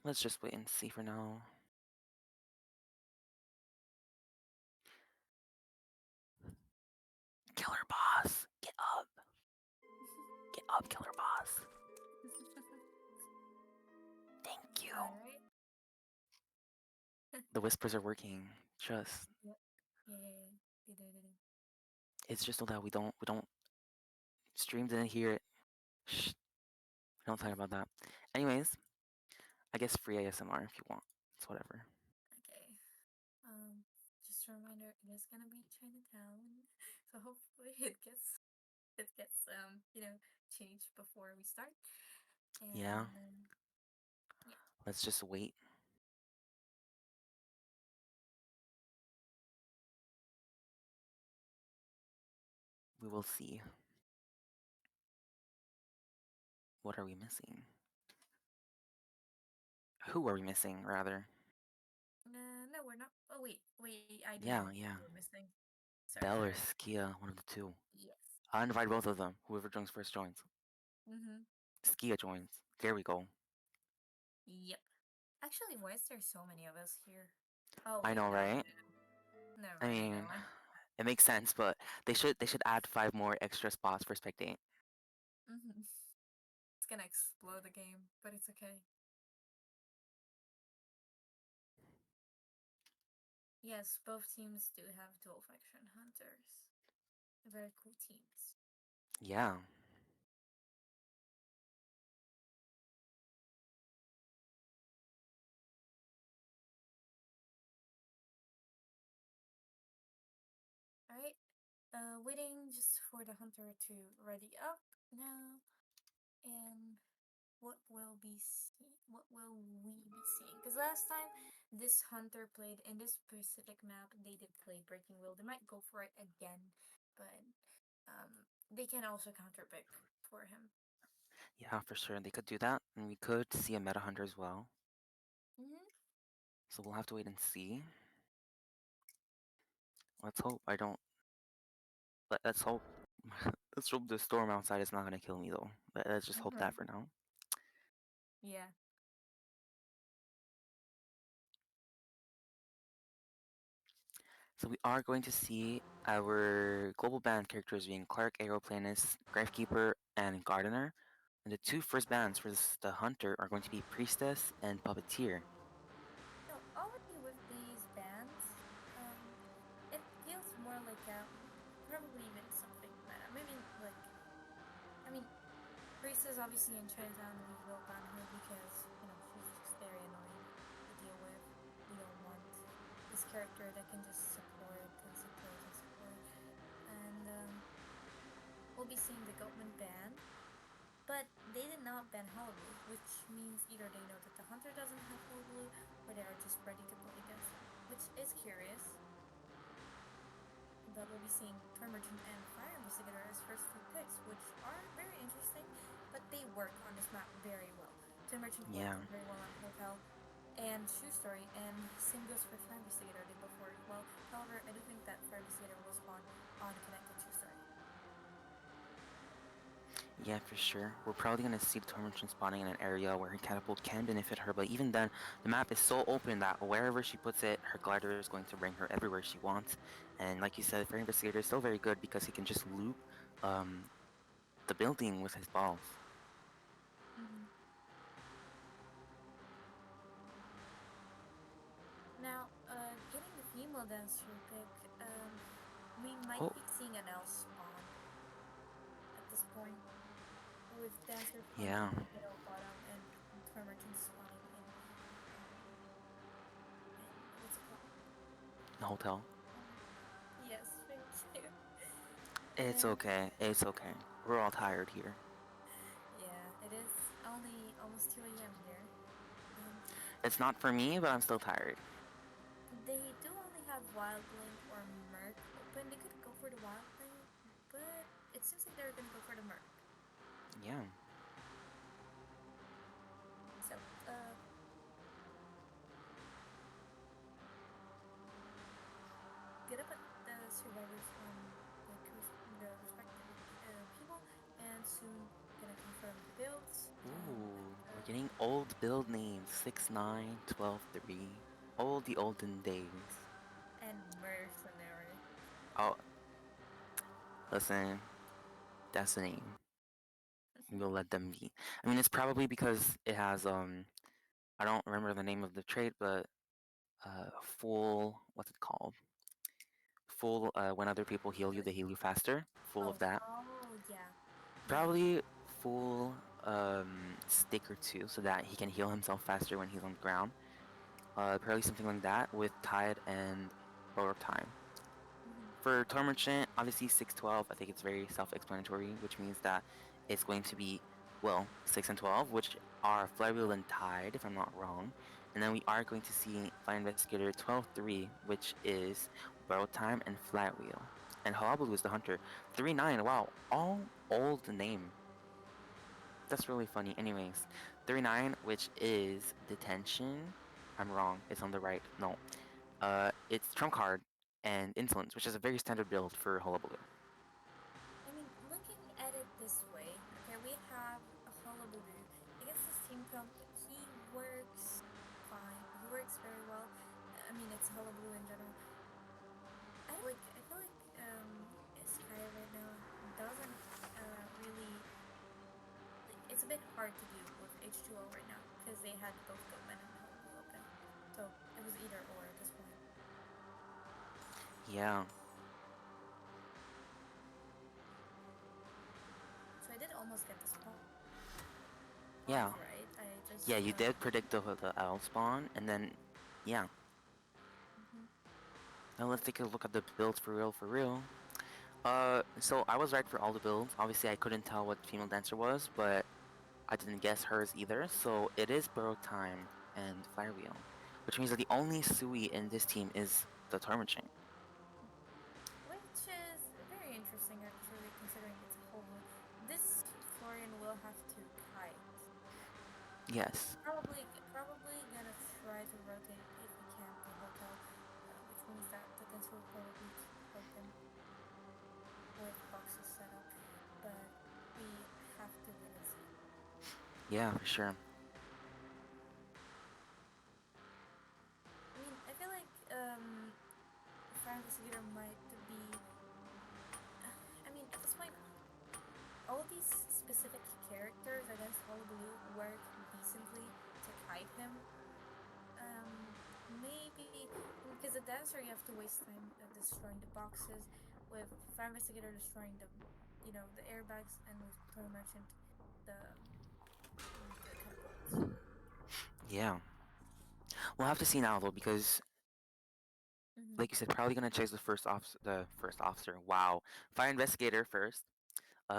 let's just wait and see for now. Killer boss, get up. Get up, killer boss. Thank you. All right. The whispers are working. Just Yep. Yeah, yeah, yeah. They did. it's just so that we don't stream didn't hear it. Shh, we don't talk about that. Anyways, I guess free ASMR if you want. It's whatever. Okay. Um, just a reminder, it is gonna be Chinatown, so hopefully it gets changed before we start. Yeah, And yeah. let's just wait. We will see. What are we missing? Who are we missing, rather? No, we're not. Oh wait, I do know Yeah, who yeah. we're missing. Sorry, Bell or sorry. Skia, one of the two. Yes. I'll invite both of them. Whoever joins first joins. Mm-hmm. Skia joins. There we go. Yep. Actually, why is there so many of us here? Oh I wait, know, no, right? never I mind, never mean, mind. it makes sense, but they should add 5 more extra spots for spectate. Mm-hmm. It's gonna explode the game, but it's okay. Yes, both teams do have dual faction hunters. Very cool teams. Yeah. All right. Waiting just for the hunter to ready up now. And what will we be seeing? Because last time this hunter played in this specific map, they did play Breaking Wheel. They might go for it again, but they can also counter pick for him. Yeah, for sure. They could do that, and we could see a meta hunter as well. Mm-hmm. So we'll have to wait and see. Let's hope I don't. Let's hope. Let's hope the storm outside is not gonna kill me though. Let's just hope that for now. Yeah. So we are going to see our global band characters being Clark, Aeroplanist, Gravekeeper, and Gardener. And the two first bands for the Hunter are going to be Priestess and Puppeteer. So already with these bands, it feels more like probably even something meta. Maybe like I mean, Priestess obviously in Chinatown we will ban her because she's just very annoying to deal with. We don't want this character that can just support and support and support. And we'll be seeing the Goatman ban. But they did not ban Hullabaloo, which means either they know that the hunter doesn't have Hullabaloo or they are just ready to play against him, which is curious. But we'll be seeing Toy Merchant and Fire Investigator as first two picks, which are very interesting, but they work on this map very well. Toy Merchant works Yeah, very well on Hotel and Shoe Story, and same goes for Fire Investigator, they both work well. However, I do think that Fire Investigator will spawn on Connected Shoe Story. yeah, for sure. We're probably gonna see the Tormention spawning in an area where her catapult can benefit her, but even then, the map is so open that wherever she puts it, her glider is going to bring her everywhere she wants. And like you said, Fire Investigator is still very good because he can just loop um, the building with his balls. Mm-hmm. Now, getting the female dancer pick, we might Oh, be seeing an L spawn at this point, with dancer spawning yeah, in the middle bottom and toy merchant spawning in what's it called? the hotel. Um, yes, thank you. It's And okay. It's okay. We're all tired here. yeah, it is only almost 2 a.m. here, and It's not for me, but I'm still tired. they do only have Wild Link or Merc open. They could go for the Wild Link, but it seems like they're gonna go for the Merc. Yeah. So, gonna put the survivors on the respective people, and soon gonna confirm the builds Ooh, we're getting old build names 6, 9, 12, 3. Old the olden days. and mercenary. Oh, listen, that's the name. We'll let them be. I mean, it's probably because it has I don't remember the name of the trait, but full what's it called? Full when other people heal you, they heal you faster. Full of Oh, that. oh yeah, yeah. Probably full stick or two, so that he can heal himself faster when he's on the ground. Probably something like that with Tide and Borrowed Time. Mm-hmm. For Toy Merchant, obviously 612, I think it's very self-explanatory, which means that it's going to be, well, 6 and 12, which are Flywheel and Tide, if I'm not wrong. And then we are going to see Fire Investigator 12-3, which is Borrowed Time and Flywheel. And Hullabaloo is the Hunter. 3-9, wow, all old name. That's really funny. Anyways, 39, which is Detention. I'm wrong. It's on the right. No. It's Trump Card and Insolence, which is a very standard build for Hullabaloo. I mean, looking at it this way, okay, we have a Hullabaloo against this team comp. He works fine. He works very well. I mean, it's Hullabaloo in general. I feel like Sky right now doesn't really like it's a bit hard to do with H2O right now because they had both Goatman and Hullabaloo open. So it was either or at this point. Yeah, So I did almost get the spawn yeah, right. I yeah. just You did predict the owl spawn, and then yeah. mhm. Now let's take a look at the builds for real, for real. So I was right for all the builds. Obviously, I couldn't tell what female dancer was, but I didn't guess hers either, so it is Burrow time and Flywheel, which means that the only Sui in this team is the Tormenting. Which is very interesting, actually, considering it's a hobo. This Florian will have to kite. Yes. Probably gonna try to rotate if he can the hotel, which means that the dancer will probably keep open with boxes set up, but we have to wait and see. Yeah, for sure. I mean, I feel like Fire Investigator might be. I mean, at this point, all these specific characters against Hullabaloo work decently to kite him. Maybe because the dancer you have to waste time destroying the boxes, with Fire Investigator destroying the airbags, and with Toy Merchant, the the catapults. Yeah. We'll have to see now though, because Mm-hmm. like you said, probably gonna chase the first officer. Wow, fire investigator first,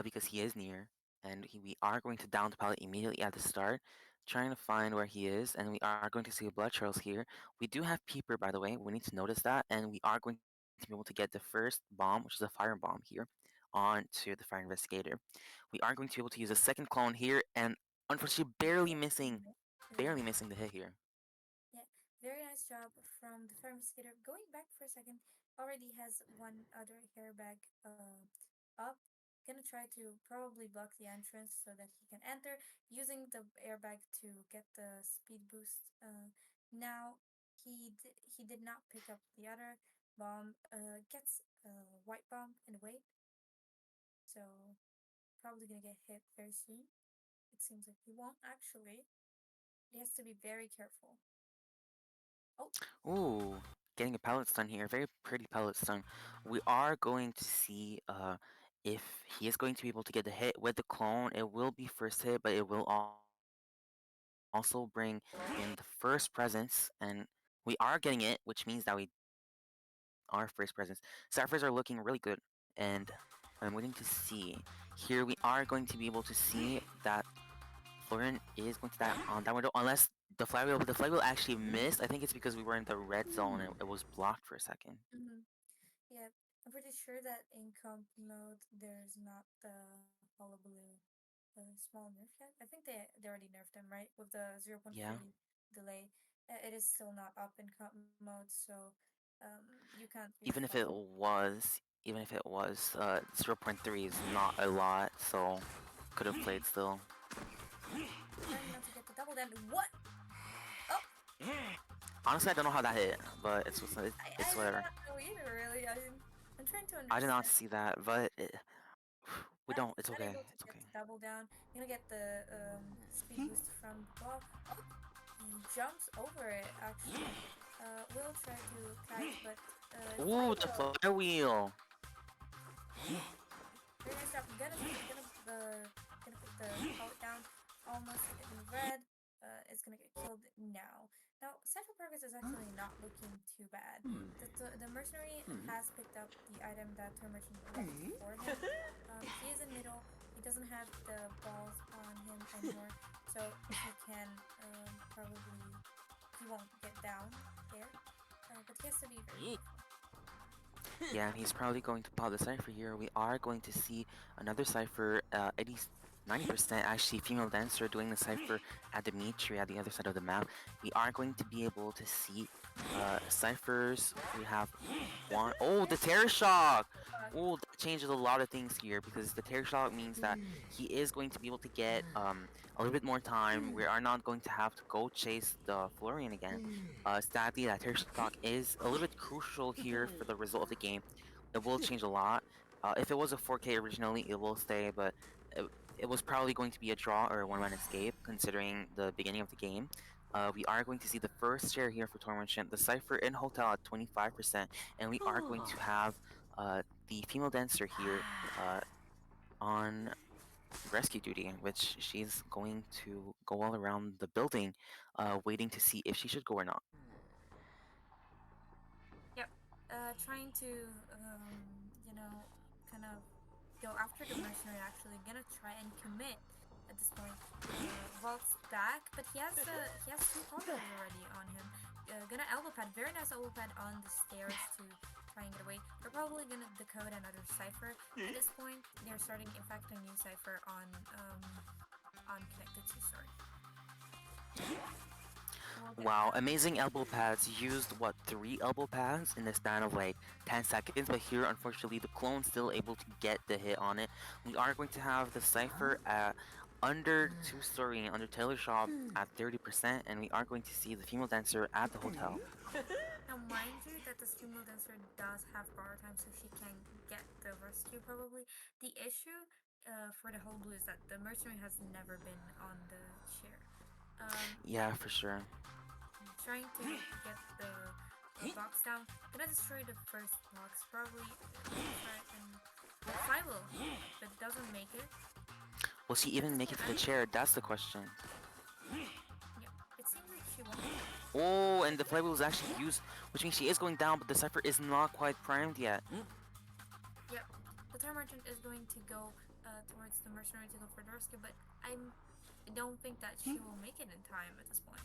because he is near, and we are going to down the pilot immediately at the start, trying to find where he is, and we are going to see blood trails here. We do have Peeper, by the way. We need to notice that, and we are going to be able to get the first bomb, which is a fire bomb here, onto the fire investigator. We are going to be able to use a second clone here, and unfortunately, Yeah. barely missing the hit here. Yeah, very nice job from the Fire Investigator. Going back for a second, already has one other hairbag up. Gonna try to probably block the entrance so that he can enter, using the airbag to get the speed boost. Now he did not pick up the other bomb. Gets a white bomb in the way, so probably gonna get hit very soon. It seems like he won't actually. He has to be very careful. Oh, Ooh, getting a pellet stun here. Very pretty pellet stun. We are going to see if he is going to be able to get the hit with the clone. It will be first hit, but it will also bring in the first presence, and we are getting it, which means that we are first presence. Ciphers are looking really good, and I'm waiting to see. Here we are going to be able to see that Florian is going to that on that window, unless the flywheel actually missed. I think it's because we were in the red zone and it was blocked for a second. mm-hmm. Yeah, I'm pretty sure that in comp mode there's not the Hullabaloo small nerf yet. I think they already nerfed him, right? With the zero point Yeah. 0.3 delay. It is still not up in comp mode, so you can't really Even if follow. it was 0.3 is not a lot, so could have played still. Trying not to get the double down. What? Oh, Honestly, I don't know how that hit, but it's I did whatever. not know either, really. I'm trying to I did not understand. see that, but we don't. It's Not okay. able to It's get okay. the double down. Gonna get the speed boost from the wall. Oh, he jumps over it actually. Will try to kite, but Ooh, the flywheel. flywheel. Very nice job. Gonna put the pallet down almost in red. It's gonna get killed now. Now, Central Progress is actually not looking too bad. The mercenary has picked up the item that Toy Merchant left for him. He is in middle. He doesn't have the balls on him anymore, so he can probably he won't get down there. But he has to be very careful. Yeah, and he's probably going to pop the cipher here. We are going to see another cipher, at least 90% actually female dancer doing the cipher at Dimitri at the other side of the map. We are going to be able to see ciphers. We have one. Oh, the terror shock! Oh, that changes a lot of things here, because the terror shock means that he is going to be able to get a little bit more time. We are not going to have to go chase the Florian again. Sadly, that terror shock is a little bit crucial here for the result of the game. It will change a lot. If it was a 4K originally, it will stay, but it was probably going to be a draw or a one-man escape, considering the beginning of the game. We are going to see the first share here for Tormention, the Cypher in Hotel at 25%, and we are going to have the female dancer here on rescue duty, which she's going to go all around the building, waiting to see if she should go or not. Yep. Trying to, kind of go after the mercenary, actually. Gonna try and commit at this point. Vaults back, but he has two holocatters already on him. Gonna elbow pad, very nice elbow pad on the stairs to try and get away. They're probably gonna decode another cipher. At this point, they're starting, in fact, a new cipher on connected to. Sorry, we'll get Wow, that. amazing elbow pads. Used what, three elbow pads in the span of like 10 seconds, but here unfortunately the clone's still able to get the hit on it. We are going to have the Cypher at under two-story, under Taylor Shop at 30%, and we are going to see the female dancer at the hotel. Now, mind you, that the female dancer does have power time, so she can get the rescue probably. The issue for the whole blue is that the mercenary has never been on the chair. Yeah, for sure. Trying to get the box down. Gonna destroy the first box, probably try and fly will, but doesn't make it. Will she At even this make it point, to the chair? That's the question. yeah, it seems like she won't. Oh, and the flywheel is actually used, which means she is going down, but the Cypher is not quite primed yet. Yep, the Terror Merchant is going to go towards the mercenary to go for the rescue, but I don't think that she will make it in time at this point.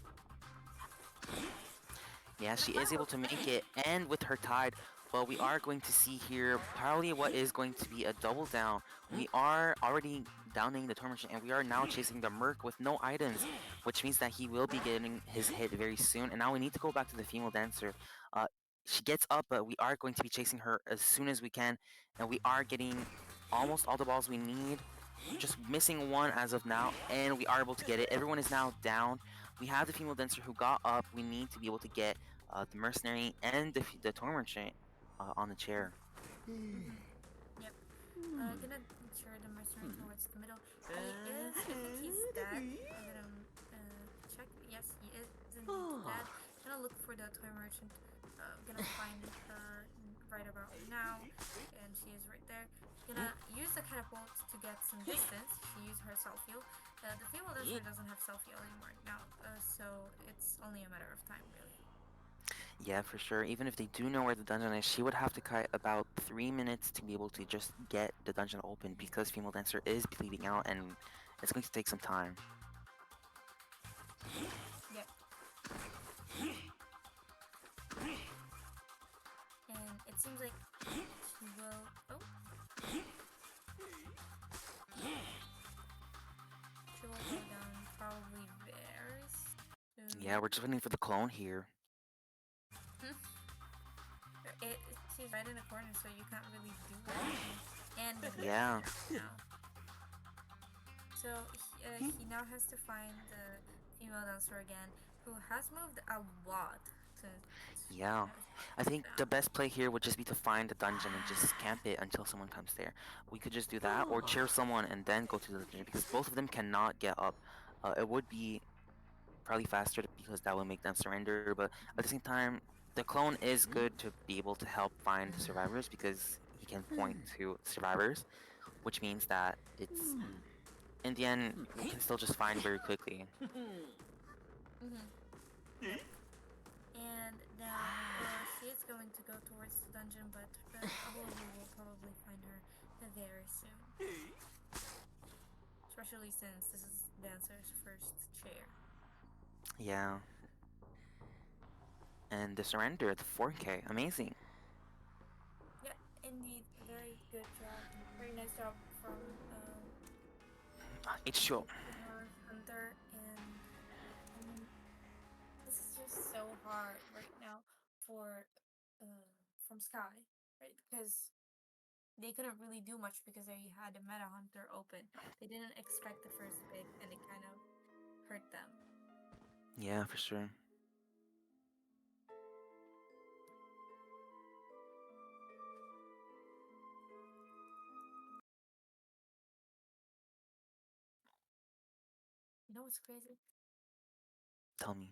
Yeah, Gonna she fly is able will. to make it, and with her tied, well, we are going to see here probably what is going to be a double down. We are already downing the Tormentor, and we are now chasing the Merc with no items, which means that he will be getting his hit very soon. And now we need to go back to the female dancer. Uh, she gets up, but we are going to be chasing her as soon as we can, and we are getting almost all the balls we need. Just missing one as of now, and we are able to get it. Everyone is now down. We have the female dancer who got up. We need to be able to get the mercenary and the tour merchant on the chair. Mm-hmm. Yep. Gonna ensure the mercenary towards the middle. He is. I think he's dead. I'm gonna check. Yes, he is indeed dead. Gonna look for the toy merchant. Gonna find her right about now, and she is right there. Gonna use the catapult to get some distance. She used her self heal. The female dancer doesn't have self heal anymore now, so it's only a matter of time, really. Yeah, for sure. Even if they do know where the dungeon is, she would have to cut about 3 minutes to be able to just get the dungeon open because female dancer is bleeding out and it's going to take some time. Yep. And it seems like she will. Oh, she will go down probably very Yeah, soon. we're just waiting for the clone here. She's right in the corner, so you can't really do anything. And gonna get Yeah, hit now. So he now has to find the female dancer again, who has moved a lot since she yeah. has I think the down. best play here would just be to find the dungeon and just camp it until someone comes there. We could just do that or cheer someone and then go to the dungeon because both of them cannot get up. It would be probably faster because that will make them surrender, but at the same time, the clone is good to be able to help find the survivors because he can point to survivors, which means that it's in the end we can still just find very quickly. Mm-hmm. Yep. And now she is going to go towards the dungeon, but Ahuabu will probably find her very soon. Especially since this is Dancer's first chair. Yeah, and the surrender, the 4K, amazing. Yeah, indeed, very good job. Very nice job from H2O. our hunter. And I mean, this is just so hard right now for from Sky, right? Because they couldn't really do much because they had a meta hunter open. They didn't expect the first pick, and it kind of hurt them. Yeah, for sure. You know what's crazy? Tell me.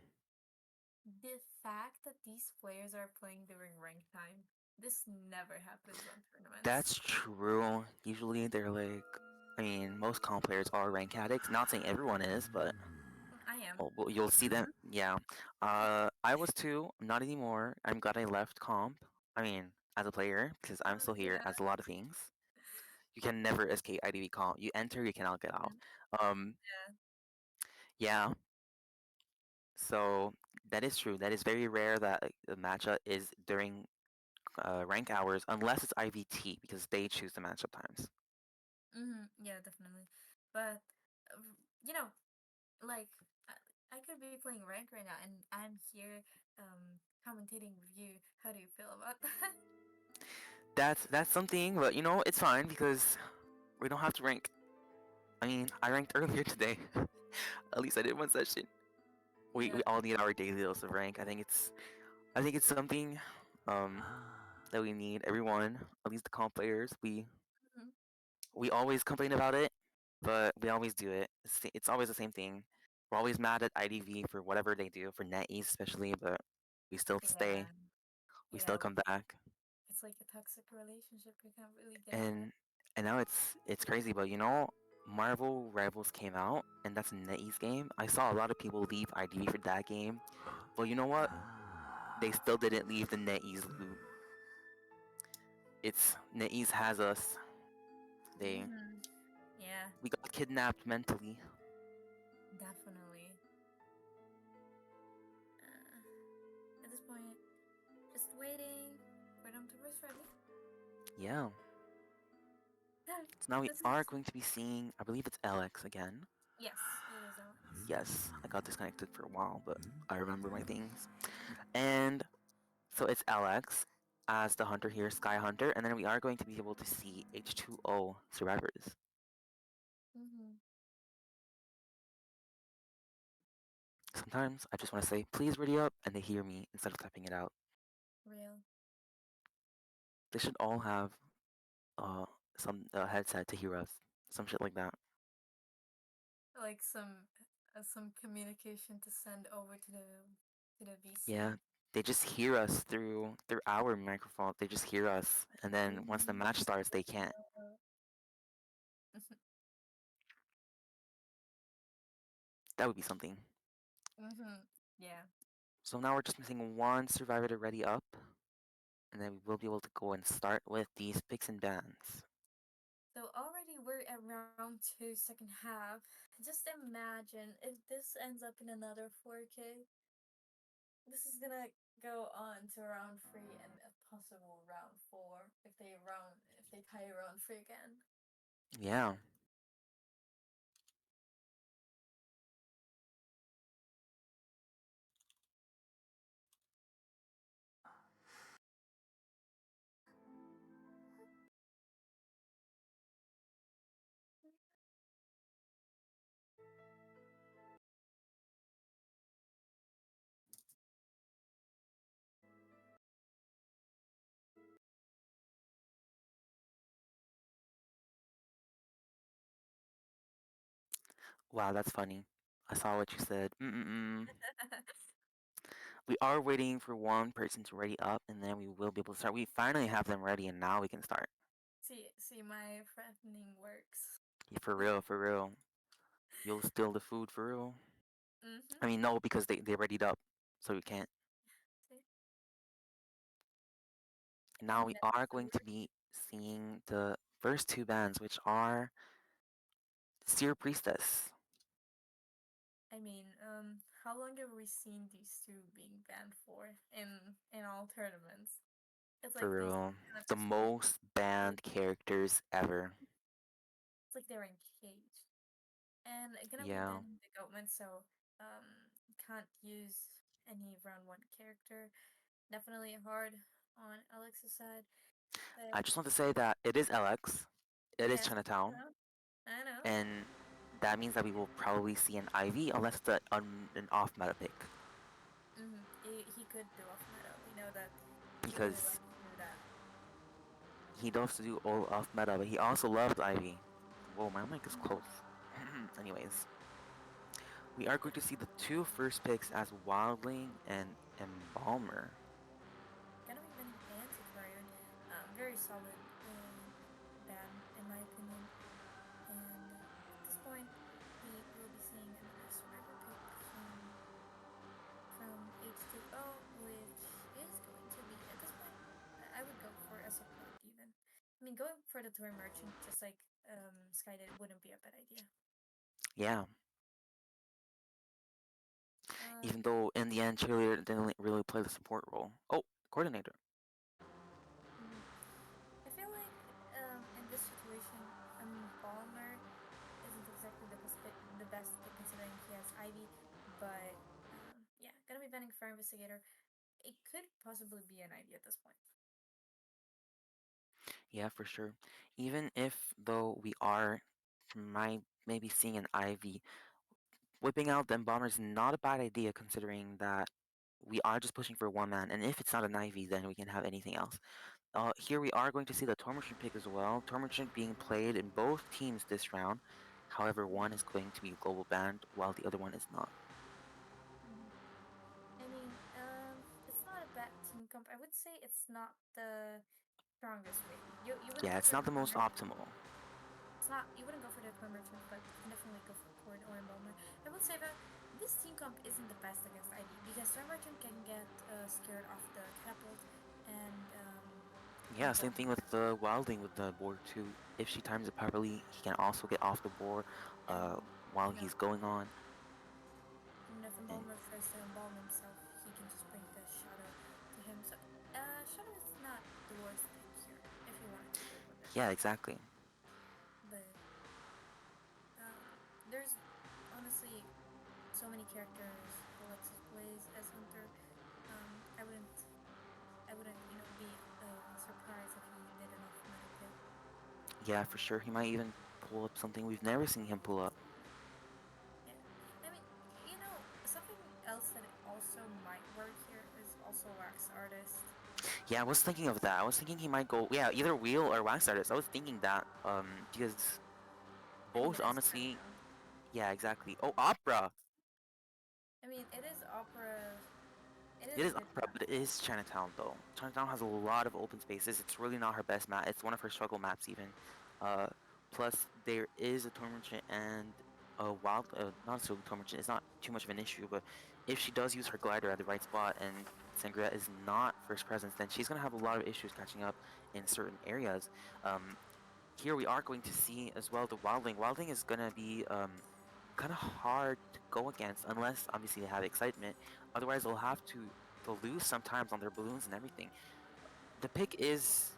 The fact that these players are playing during rank time. This never happens on tournaments. That's true. Usually they're like, I mean, most comp players are rank addicts. Not saying everyone is, but I am. oh, well, you'll see them. Yeah. I was too. Not anymore. I'm glad I left comp. I mean, as a player, because I'm still here Yeah. as a lot of things. You can never escape IDV comp. You enter, you cannot get out. Mhm. Um, Yeah. yeah. So that is true. That is very rare that the matchup is during rank hours, unless it's IVT because they choose the matchup times. Yeah, definitely. But uh, you know, like I could be playing rank right now, and I'm here commentating with you. How do you feel about that? That's something, but it's fine because we don't have to rank. I mean, I ranked earlier today. At least I did one session. We Yeah. all need our daily dose of rank. I think it's something um that we need. Everyone, at least the comp players, Mhm. we always complain about it, but we always do it. It's always the same thing. We're always mad at IDV for whatever they do, for NetEase especially, but we still stay. Yeah. We still Yeah. come back. It's like a toxic relationship. You can't really get out of. And and now it's crazy, but Marvel Rivals came out, and that's a NetEase game. I saw a lot of people leave IDV for that game, but you know what? They still didn't leave the NetEase loot. It's NetEase has us. They Mm-hmm. Yeah, We got kidnapped mentally. definitely. Uh, at this point, just waiting for them to rest ready. Yeah. That So now we this are is going to be seeing, I believe it's Alex again. yes, it is Alex. Yes, I got disconnected for a while, but I remember my things. And so it's Alex as the hunter here, Sky Hunter, and then we are going to be able to see H20 survivors. Mm-hmm. Sometimes I just want to say, please ready up, and they hear me instead of typing it out. Real. They should all have uh some headset to hear us, some shit like that. Like some communication to send over to the VC. Yeah, they just hear us through our microphone. They just hear us, and then once the Mm-hmm. match starts, they can't. That would be something. Mm-hmm. Yeah. So now we're just missing one survivor to ready up, and then we will be able to go and start with these picks and bans. So already we're at round two, second half. Just imagine if this ends up in another 4K. This is gonna go on to round three and a possible round four if they tie round three again. Yeah, wow, that's funny. I saw what you said. Mm-mm-mm. We are waiting for one person to ready up, and then we will be able to start. We finally have them ready, and now we can start. See, my threatening works. Yeah, for real, for real. You'll steal the food for real. Mm-hmm. I mean, no, because they readied up, so we can't. See? And now And we that's are the going to word. be seeing the first two bands, which are Seer Priestess. I mean, how long have we seen these two being banned for in all tournaments? It's For like these real. kind of The two. most banned characters ever. It's like they're engaged. And gonna be Yeah. banning the government, so can't use any round one character. Definitely hard on Alex's side. I But just want to say that it is LX, it is yes, I Chinatown, know. I know. and that means that we will probably see an IV unless it's an off meta pick. He could do off meta. We know that he really Because likes to do that. he loves to do all off meta, but he also loves Ivy. Whoa, my mic is close. Anyways, we are going to see the two first picks as Wildling and Embalmer. Gonna be banning Antiquarian. Very solid ban in my opinion. And at this point, we will be seeing another survivor pick from H2O, which is going to be at this point I would go for a support even. mean, going for the toy merchant, just like Sky did, wouldn't be a bad idea. Yeah, even Um, though in the end cheerleader didn't really play the support role. Oh, coordinator. mhm. I feel like in this situation, Balmer isn't exactly the best pick considering he has Ivy, but yeah, gonna be banning Fire Investigator. It could possibly be an Ivy at this point. Yeah, for sure. Even if though we are maybe seeing an Ivy, whipping out them bombers is not a bad idea considering that we are just pushing for one man, and if it's not an Ivy, then we can have anything else. Here we are going to see the Tormerchant pick as well. Tormerchant being played in both teams this round. However, one is going to be global banned while the other one is not. Hmm. I mean, it's not a bad team comp. I would say it's not the strongest way. You wouldn't Yeah, go it's for the not the toy most merchant. optimal. It's not you wouldn't go for the toy merchant, but you can definitely go for Cord or Embalmer. I would say that this team comp isn't the best against Ivy because toy merchant can get scared off the catapult and Yeah, same thing Embalmer with the Wildling with the board too. If she times it properly, he can also get off the board while you know he's going on. even if And Embalmer tries to embalm himself, he can just bring the shadow to him. So shadow is not the worst pick here if you wanted to go with it. yeah, exactly. But there's honestly so many characters Alexis plays as Hunter. I wouldn't be surprised if he did enough meta pick. Yeah, for sure. He might even pull up something we've never seen him pull up. Yeah, I mean, something else that also might work here is also wax artist. Yeah, I was thinking of that. I was thinking he might go, yeah, either wheel or wax artist. I was thinking that, because I mean, both it is honestly, Chinatown. yeah, exactly. Oh, opera. I mean, it is opera. It It is a is good opera, map. but it is Chinatown though. Chinatown has a lot of open spaces. It's really not her best map. It's one of her struggle maps even. Uh, Plus there is a Tormentor and a wild, not a Tormentor. It's not too much of an issue, but if she does use her glider at the right spot and Sangria is not first presence, then she's gonna have a lot of issues catching up in certain areas. Um, Here we are going to see as well the Wildling. Wildling is gonna be kind of hard to go against unless obviously they have excitement. Otherwise, they'll lose sometimes on their balloons and everything. The pick is,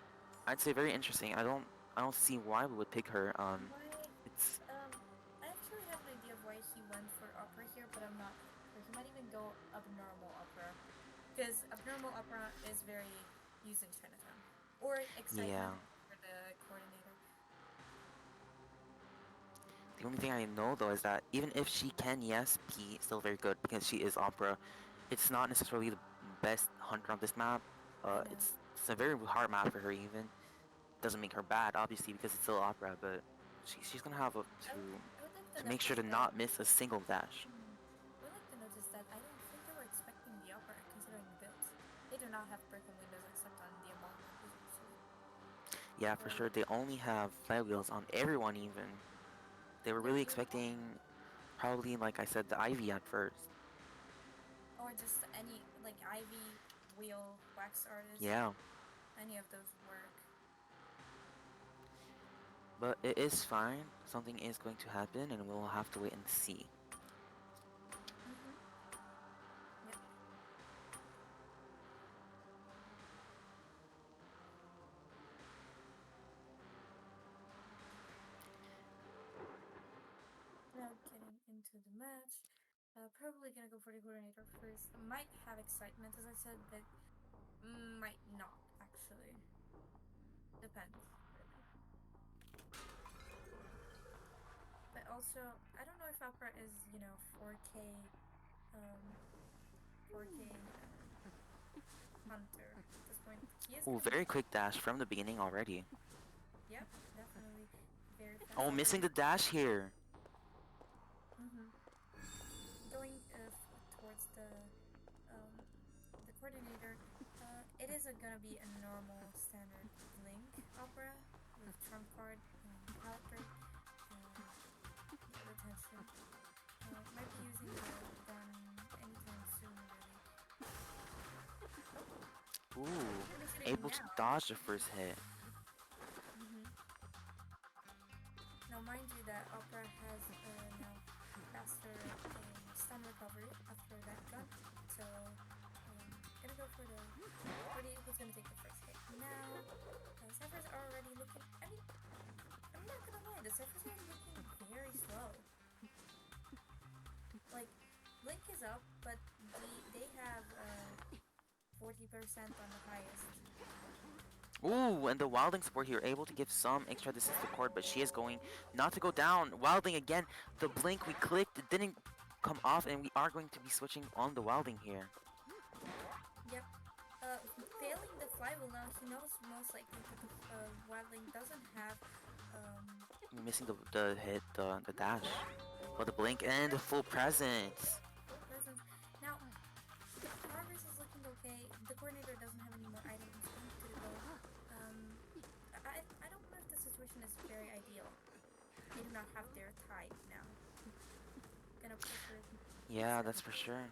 I'd say, very interesting. I don't see why we would pick her. Why? It's I actually have an idea of why he went for opera here, but I'm not sure. He might even go abnormal opera, because abnormal opera is very used in Chinatown, or excitement yeah. for the coordinator. The only thing I know though is that even if she can, yes, be still very good because she is opera. It's not necessarily the best hunter on this map. I know. It's a very hard map for her even. Doesn't make her bad, obviously, because it's still opera, but she's gonna have I would to I would like to make sure notice to that. not miss a single dash. Hmm, I would like to notice that I don't think they were expecting the opera considering the builds. They do not have broken windows except on the embalmer wizard, Yeah, for so sure. They only have flywheels on everyone even. They were yeah, really even more. expecting probably, like I said, the Ivy at first. Or just any like Ivy, Wheel, Wax Artist, Yeah, any of those work. but it is fine. Something is going to happen, and we'll have to wait and see. Mm-hmm. Yep. Now getting into the match. Probably gonna go for the coordinator first. Might have excitement, as I said, but might not actually. Depends, really. But also, I don't know if Opera is 4K, um, 4K hunter at this point. He is Oh, gonna be very fast. quick dash from the beginning already. Yep, definitely very fast. Oh, missing the dash here. Mm-hmm. Going towards um the coordinator, it is gonna be a normal standard link opera with trump card, palette break, and yeah, retention. Might be using the gun anytime soon, really. Oh, Ooh, even hitting able to now. dodge the first hit. Now, mind you, that Opera has now faster stun recovery after that gun, so gonna go for the party who's gonna take the first hit. Now, Cyphers are already looking. I mean, I'm not gonna lie, the Cyphers are looking very slow. Like, Blink is up, but they have 40% on the highest. Ooh, and the Wildling support here able to give some extra distance to Cord, but she is going not to go down. Wildling again, the blink we clicked, it didn't come off, and we are going to be switching on the Wildling here. Yep. Failing the flywheel now, he knows most likely that the Wildling doesn't have Missing the hit, the dash. But the blink and the yep, full presence. full presence. Now, the progress is looking okay. The coordinator doesn't have any more items. He's going to go. Um, I don't know if the situation is very ideal. They do not have their tide now. Gonna pressure Yeah, Sky. that's for sure.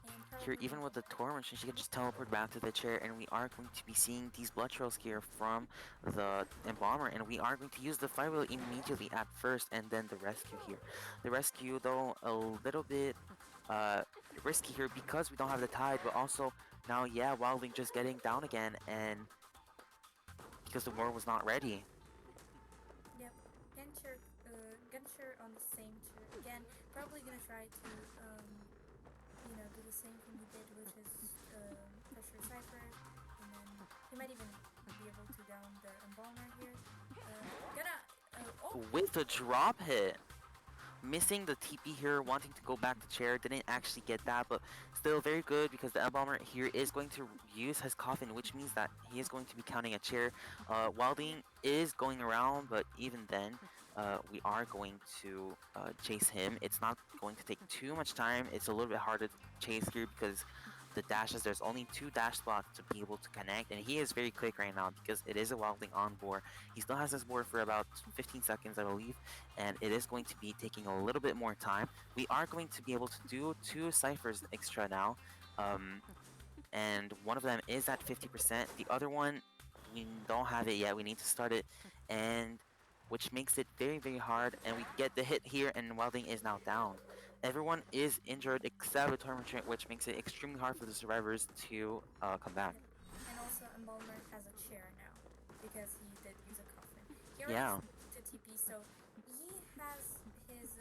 And Here, probably even gonna with go the for torment, she can just teleport back to the chair, and we are going to be seeing these blood trails here from the embalmer, and we are going to use the flywheel immediately at first, and then the rescue here. The rescue, though, a little bit uh, risky here because we don't have the tide, but also now, yeah, Wildling just getting down again, and because the war was not ready. Yep. Genscher on the same chair again. Probably gonna try to do the same thing he did, which is pressure Cypher, and then he might even be able to down the embalmer here. Gonna oh With a drop hit. Missing the TP here, wanting to go back to chair, didn't actually get that, but still very good because the Embalmer here is going to use his coffin, which means that he is going to be counting a chair. yep Wilding is going around, but even then, we are going to chase him. It's not going to take too much time. It's a little bit harder to chase here because the dashes, there's only 2 dash spots to be able to connect, and he is very quick right now because it is a Wildling on board. He still has his board for about 15 seconds, I believe, and it is going to be taking a little bit more time. We are going to be able to do 2 ciphers extra now, and one of them is at 50%. The other one, we don't have it yet. We need to start it, and which makes it very, very hard. And we get the hit here, and Welding is now down. Everyone is injured except the Tormentor, which makes it extremely hard for the survivors to come back. yep. And also Embalmer has a chair now because he did use a coffin. He already Yeah, to TP, so he has his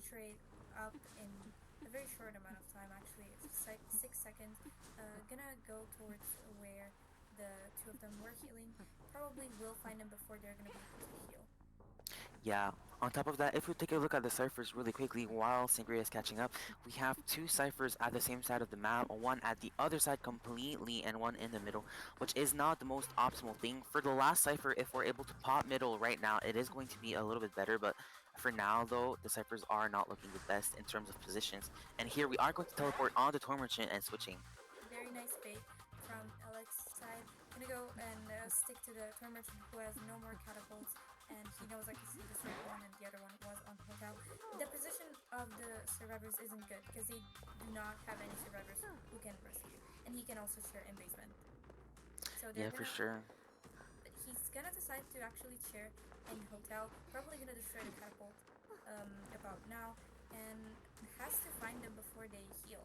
trade up in a very short amount of time. Actually, it's 6 seconds. Gonna go towards where the two of them were healing. Probably will find them before they're gonna be able to heal. yeah. On top of that, if we take a look at the ciphers really quickly while Sangria is catching up, we have 2 ciphers at the same side of the map, one at the other side completely and one in the middle, which is not the most optimal thing. For the last cipher, if we're able to pop middle right now, it is going to be a little bit better, but for now though, the ciphers are not looking the best in terms of positions. And here we are going to teleport on the Tour Merchant and switching. Very nice bait from Alex's side. Gonna go and stick to the tour merchant who has no more catapults, and he knows I can see the straight one, and the other one was on hotel. The position of the survivors isn't good because they do not have any survivors who can rescue, and he can also share in basement. So they're Yeah, for gonna. sure. He's gonna decide to actually share in hotel. Probably gonna destroy the catapult about now, and has to find them before they heal.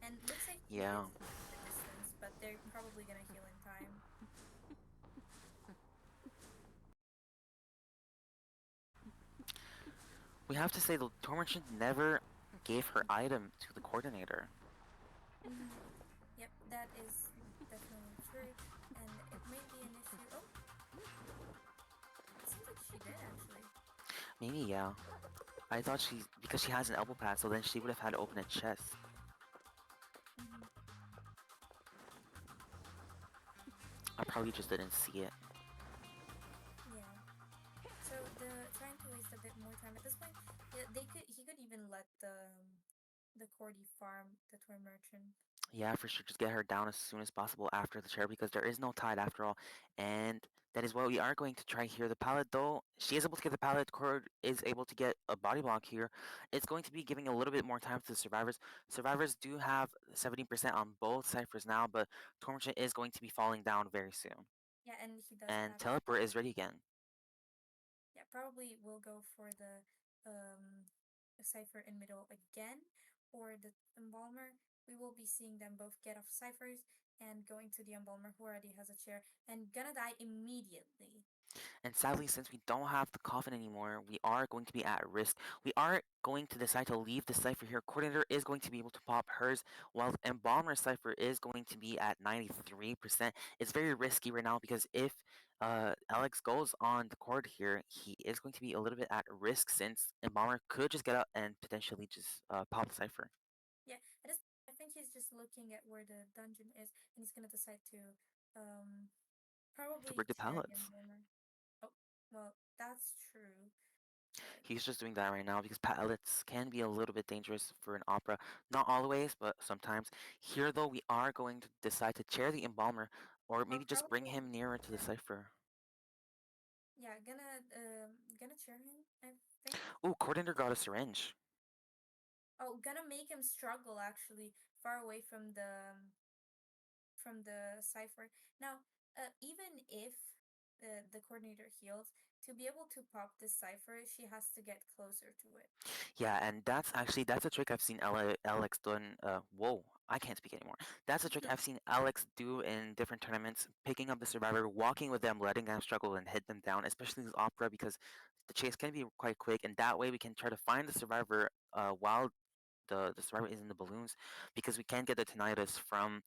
And looks like he made Yeah. it the distance, but they're probably gonna heal in time. We have to say the Tour Merchant never gave her item to the coordinator. Mm-hmm. Yep, that is definitely true, and it may be an issue. Oh, it seems like she did actually. Maybe, yeah. I thought because she has an elbow pad, so then she would have had to open a chest. Mm-hmm. I probably just didn't see it. Yeah. So the trying to waste a bit more time at this point. He could even let the Cordy farm the toy merchant. Yeah, for sure. Just get her down as soon as possible after the chair because there is no tide after all. And that is what we are going to try here. The pallet, though, she is able to get the pallet. Cord is able to get a body block here. It's going to be giving a little bit more time to the survivors. Survivors do have 70% on both ciphers now, but Tormentor is going to be falling down very soon. Yeah, and he doesn't And have his Teleport pallet. is ready again. Yeah, probably we'll go for the um cipher in middle again, or the embalmer. We will be seeing them both get off ciphers and going to the embalmer who already has a chair and gonna die immediately. And sadly, since we don't have the coffin anymore, we are going to be at risk. We are going to decide to leave the cipher here. Coordinator is going to be able to pop hers, while the Embalmer cipher is going to be at 93%. It's very risky right now because if Alex goes on the cord here, he is going to be a little bit at risk since Embalmer could just get up and potentially just pop the cipher. Yeah, at this I think he's just looking at where the dungeon is and he's gonna decide to um To probably break the chair the pallets. embalmer. Oh, well, that's true, but He's just doing that right now because pallets can be a little bit dangerous for an opera. Not always, but sometimes. Here, though, we are going to decide to chair the embalmer, or or maybe just bring probably him nearer to the yeah. cipher. Yeah, gonna chair him, I think. Ooh, Coordinator got a syringe. Oh, gonna make him struggle actually far away from the cipher. Now, even if the coordinator heals, to be able to pop this cipher, she has to get closer to it. Yeah, and that's a trick I've seen Alex done. Whoa, I can't speak anymore. That's a trick I've seen Alex do in different tournaments, picking up the survivor, walking with them, letting them struggle, and hit them down. Especially this opera because the chase can be quite quick, and that way we can try to find the survivor while the survivor is in the balloons because we can't get the tinnitus from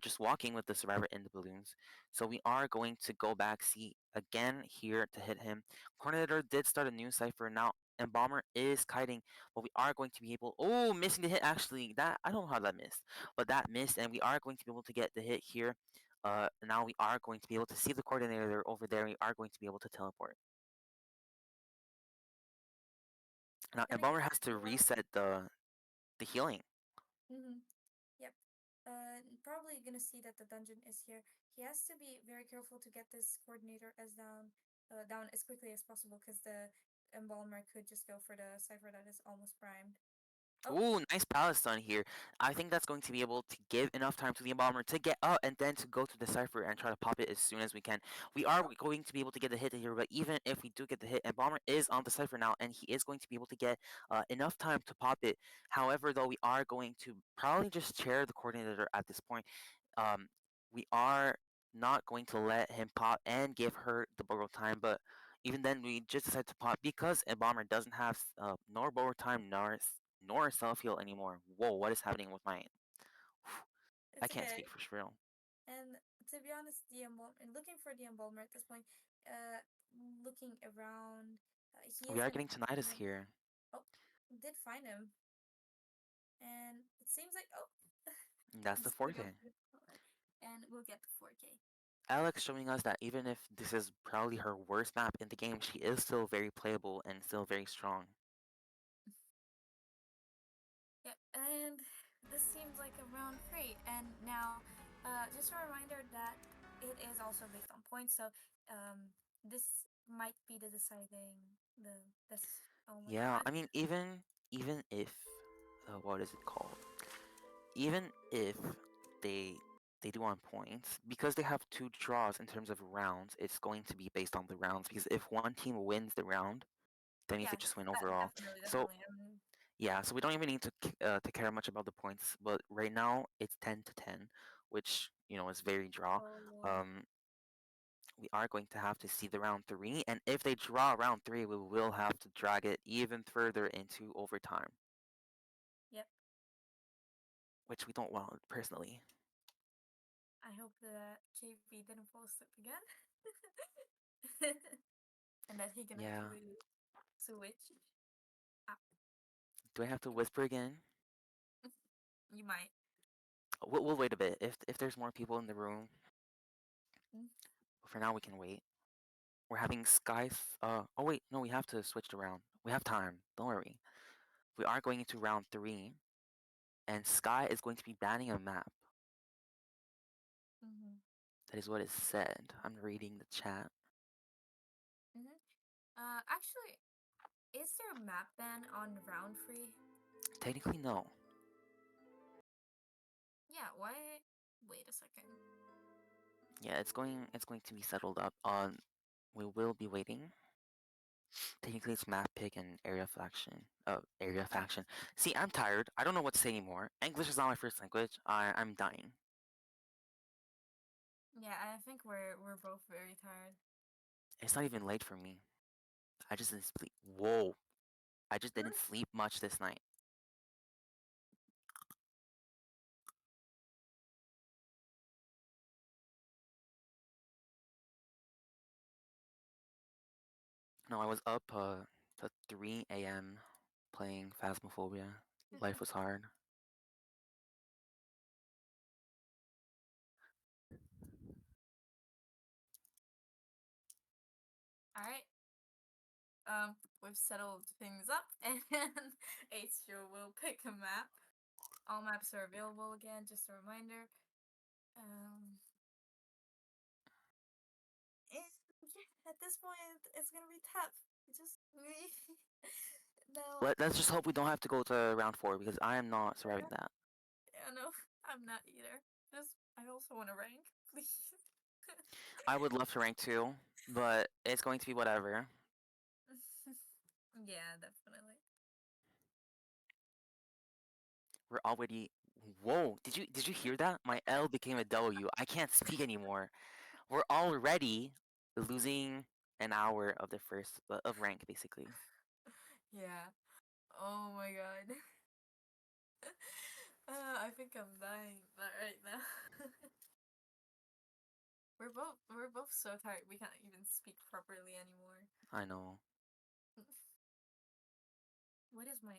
just walking with the survivor in the balloons. So we are going to go back, see again here to hit him. Coordinator did start a new cipher now. Embalmer is kiting, but we are going to be able. Oh, missing the hit. Actually, that I don't know how that missed, but that missed, and we are going to be able to get the hit here. Now we are going to be able to see the coordinator over there. We are going to be able to teleport. Now Then Embalmer again, has to you wanna. reset the healing. Mm-hmm. Yep. Probably gonna see that the dungeon is here. He has to be very careful to get this coordinator as down as quickly as possible because the embalmer could just go for the cipher that is almost primed. Oh, Ooh, nice palace stun here. I think that's going to be able to give enough time to the Embalmer to get up and then to go to Decipher and try to pop it as soon as we can. We are oh, going to be able to get the hit here, but even if we do get the hit, Embalmer is on Decipher now, and he is going to be able to get enough time to pop it. However, though, we are going to probably just chair the coordinator at this point. Um, we are not going to let him pop and give her the borrowed time, but even then, we just decided to pop because Embalmer doesn't have nor borrowed time nor self heal anymore. Whoa, what is happening with my? I it's can't okay. speak for real. And to be honest, the and looking for the embalmer at this point, uh, looking around, he We is are gonna getting be tinnitus seeing. here. Oh, did find him, and it seems like And that's the just gonna go 4K. for the color, and we'll get the 4K. Alex showing us that even if this is probably her worst map in the game, she is still very playable and still very strong. Yeah, and this seems like a round three. And now, just a reminder that it is also based on points. So, this might be the deciding the this. Oh my Yeah, god. I mean, even if what is it called? Even if they they do on points because they have two draws in terms of rounds, it's going to be based on the rounds because if one team wins the round, that means they Yeah, just win overall. definitely, So definitely. yeah, so we don't even need to care much about the points. But right now it's 10-10, which is very draw. Oh, Um, we are going to have to see the round three, and if they draw round three, we will have to drag it even further into overtime, yep. which we don't want personally. I hope that JV didn't fall asleep again, and that he gonna Yeah. switch. Ah, Do I have to whisper again? you might. We'll wait a bit. If there's more people in the room, Mm. for now we can wait. We're having skies. Oh wait, no, we have to switch around. We have time. Don't worry. We are going into round three, and Sky is going to be banning a map. That is what is said. I'm reading the chat. Mm-hmm. Actually, is there a map ban on round free? Technically, no. Yeah, why? Wait a second. Yeah, it's going to be settled up on. We will be waiting. Technically, it's map pick and area faction. Area faction. See, I'm tired. I don't know what to say anymore. English is not my first language. I'm dying. Yeah, I think we're both very tired. It's not even late for me. I just didn't sleep. Whoa! I just didn't sleep much this night. No, I was up to 3 a.m. playing Phasmophobia. Life was hard. All right. We've settled things up, and H2 will pick a map. All maps are available again. Just a reminder. Um, and yeah, at this point, it's gonna be tough. Just me. No, Let's just hope we don't have to go to round 4 because I am not surviving that. yeah, no, I'm not either. Just I also want to rank, please. I would love to rank 2, but it's going to be whatever. Yeah, definitely. We're already. Whoa! Did you hear that? My L became a W. I can't speak anymore. We're already losing an hour of the first of rank, basically. Yeah. Oh my god. I think I'm dying right now. We're both so tired we can't even speak properly anymore. I know. What is my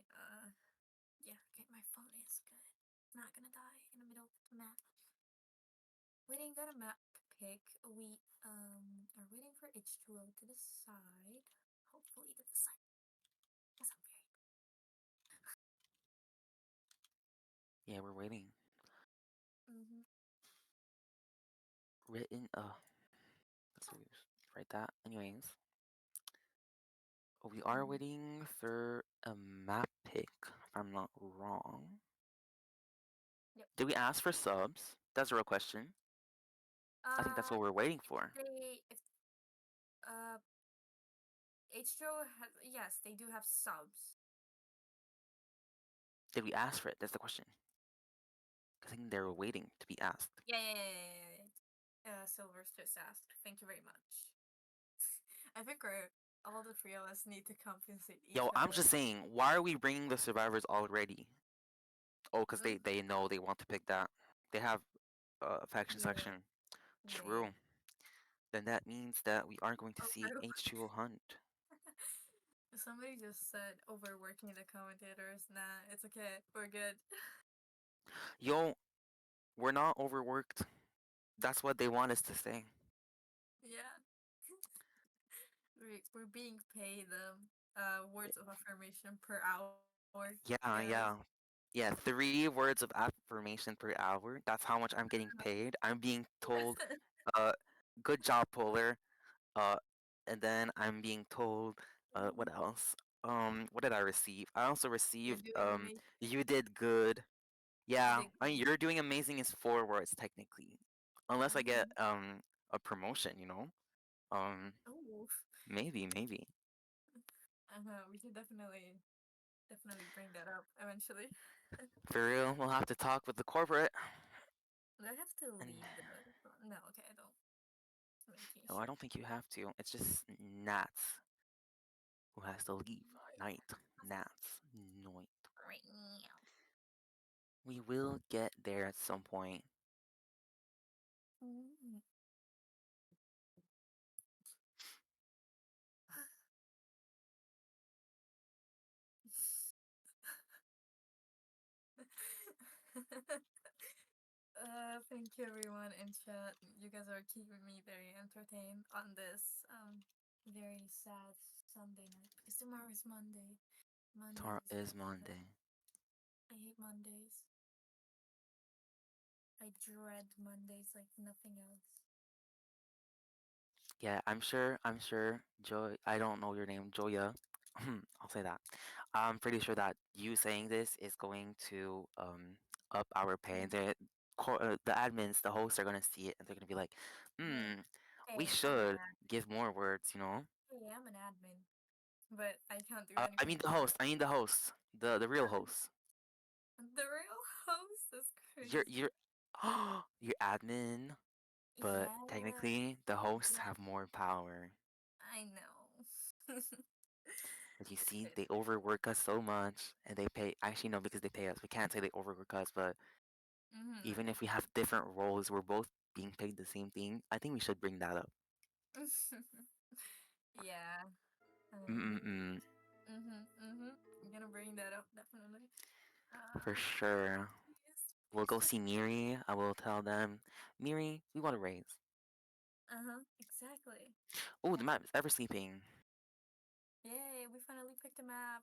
yeah, okay, my phone is good. It's not gonna die in the middle of the map. Waiting got a map pick. We are waiting for H2O to decide. Hopefully to decide. Yes, I'm very Yeah, we're waiting. mm-hmm. Written. Let's write that. Anyways, we are Mm-hmm. waiting for a map pick. If I'm not wrong. Yep. Did we ask for subs? That's a real question. I think that's what we're waiting If for. they if uh H2O has, yes, they do have subs. Did we ask for it? That's the question. I think they were waiting to be asked. Yeah. Silver's just asked. Thank you very much. I think we're all the three of us need to compensate Yo, each I'm other. just saying, why are we bringing the survivors already? Oh, because Mm, they know they want to pick that. They have a faction yeah, section. yeah. True. Then that means that we are going to Oh, see H2O Hunt. somebody just said overworking the commentators. Nah, it's okay. We're good. Yo, we're not overworked. That's what they want us to say. Yeah, we're being paid words of affirmation per hour, Yeah, guys. yeah. Yeah, 3 words of affirmation per hour. That's how much I'm getting paid. I'm being told, uh, good job, Polar. Uh, and then I'm being told, what else? What did I receive? I also You're received, doing amazing. you did good. You Yeah, did I mean, great. you're doing amazing is 4 words technically, unless I get Mm-hmm. a promotion, you know. Um, Oh, maybe. we should definitely bring that up eventually. For real, we'll have to talk with the corporate. Do I have to And leave the? No, okay, I don't. Just making no, I sure. don't think you have to. It's just Nats who has to leave. Night, Nats, night. Right now. We will get there at some point. Mm. Thank you everyone in chat. You guys are keeping me very entertained on this very sad Sunday night because tomorrow is Monday. Mondays Tomorrow is is very sad. Monday. I hate Mondays. I dread Mondays like nothing else. Yeah, I'm sure, Joy. I don't know your name, Joya. I'll say that. I'm pretty sure that you saying this is going to up our pay. Mm. The admins, the hosts are gonna see it, and they're gonna be like, Hey, "Hmm, we hey, I'm an should give more words," you know? hey, I'm an admin, but I can't do I mean anything the about host. I mean the host. The real it. host. The real host is crazy. You're you're admin, but Yeah, technically the hosts yeah, have more power. I know. But you see, It, they overwork us so much, and they pay. Actually, no, because they pay us. We can't say they overwork us, but even if we have different roles, we're both being paid the same thing. I think we should bring that up. yeah. We. Mm-mm-mm. I'm gonna bring that up definitely. For Uh, sure. We'll please go just. see Miri. I will tell them, Miri, we want a raise. Exactly. Oh, the Yeah. map is ever sleeping. Yay, we finally picked a map.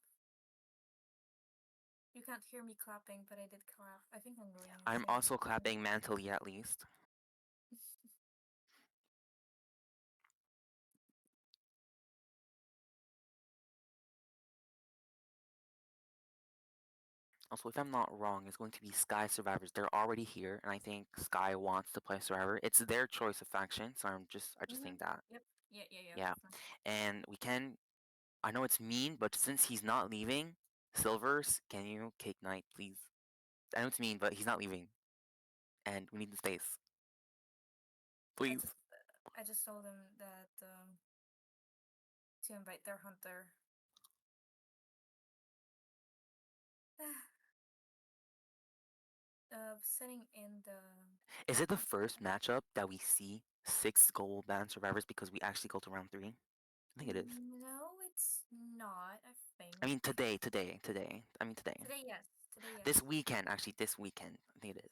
You can't hear me clapping, but I did clap. I think I'm going I'm insane. also clapping mentally, at least. Also, if I'm not wrong, it's going to be Sky Survivors. They're already here, and I think Sky wants to play Survivor. It's their choice of faction, so I just think that. Yep. Yeah, Yeah, definitely. and we can. I know it's mean, but since he's not leaving, Silvers, can you cake night, please? I know it's mean, but he's not leaving, and we need the space, I please. just I just told them that to invite their hunter. Sitting in the Is it the hunter. first matchup that we see 6 gold band survivors because we actually go to round 3? I think it is. No, it's not. I I think mean today. I mean today. today, yes. Today, This yes. weekend, actually, this weekend. I think it is.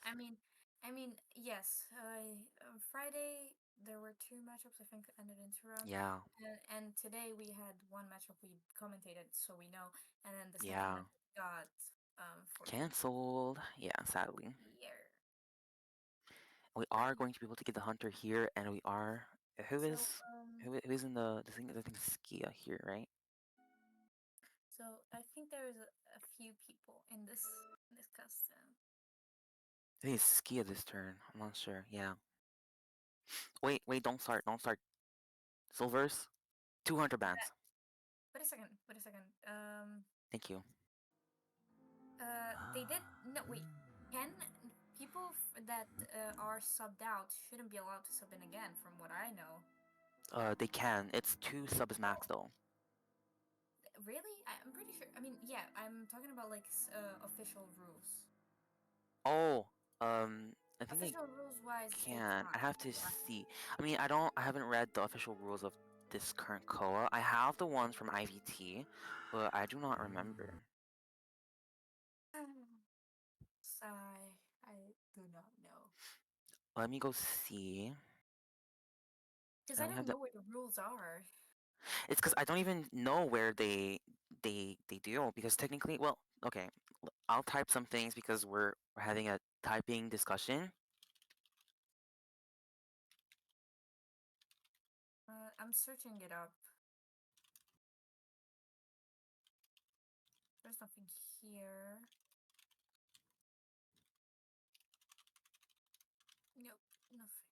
I mean, yes. Friday there were two matchups. I think that ended in 2 rounds, Yeah, and today we had one matchup we commentated, so we know, and then the second yeah. matchup got forfeit. Cancelled. Yeah, sadly. Here. We are going to be able to get the hunter here, and we are. Who So is who is in the thing? The thing is Skia here, right? I think there is a few people in this custom. I think it's Skia this turn. I'm not sure. Yeah. Wait, don't start. Silvers, 200 Yeah. bands. Wait a second. Wait a second. Thank you. They did no wait. Can people that are subbed out shouldn't be allowed to sub in again, from what I know. They can. It's 2 subs max Oh, though. really? I'm pretty sure. I mean, yeah, I'm talking about like official rules. Oh, I think they Official rules wise, they can. I cannot. have to Yeah. see. I mean, I haven't read the official rules of this current COA. I have the ones from IVT, but I do not remember. I do not know. Let me go see. Because I I only have don't the. know what the rules are. It's because I don't even know where they deal because technically, well, okay, I'll type some things because we're having a typing discussion. I'm searching it up. There's nothing here. Nope, nothing.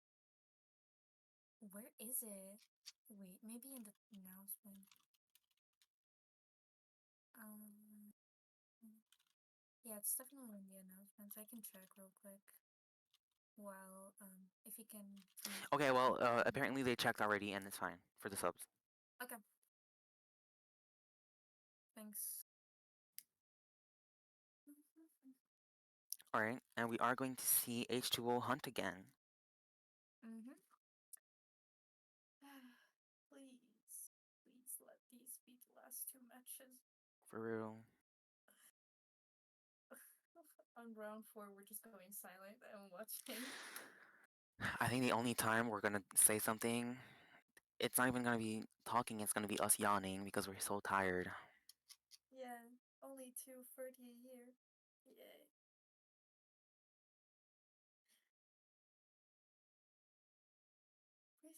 Where is it? Wait, maybe in the announcement. Um, yeah, it's definitely in the announcements. I can check real quick. While if you can please. Okay, well, apparently they checked already and it's fine for the subs. Okay, thanks. All right, and we are going to see H2O hunt again. Mm-hmm. Please, please let these be the last two matches. For real. On round four, we're just going silent and watching. I think the only time we're gonna say something, it's not even gonna be talking, it's gonna be us yawning because we're so tired. Yeah, only 240 a year. Yay.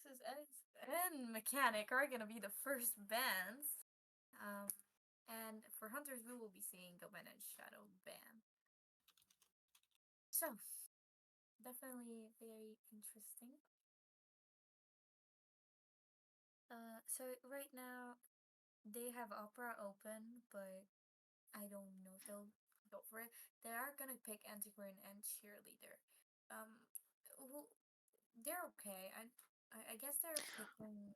Versus X and Mechanic are gonna be the first bans. Um, and for Hunters, we will be seeing Goban and Shadow ban. So, definitely very interesting. So right now they have Opera open, but I don't know if they'll go for it. They are gonna pick Antiquarian and Cheerleader. Um, who they're okay. I guess they're picking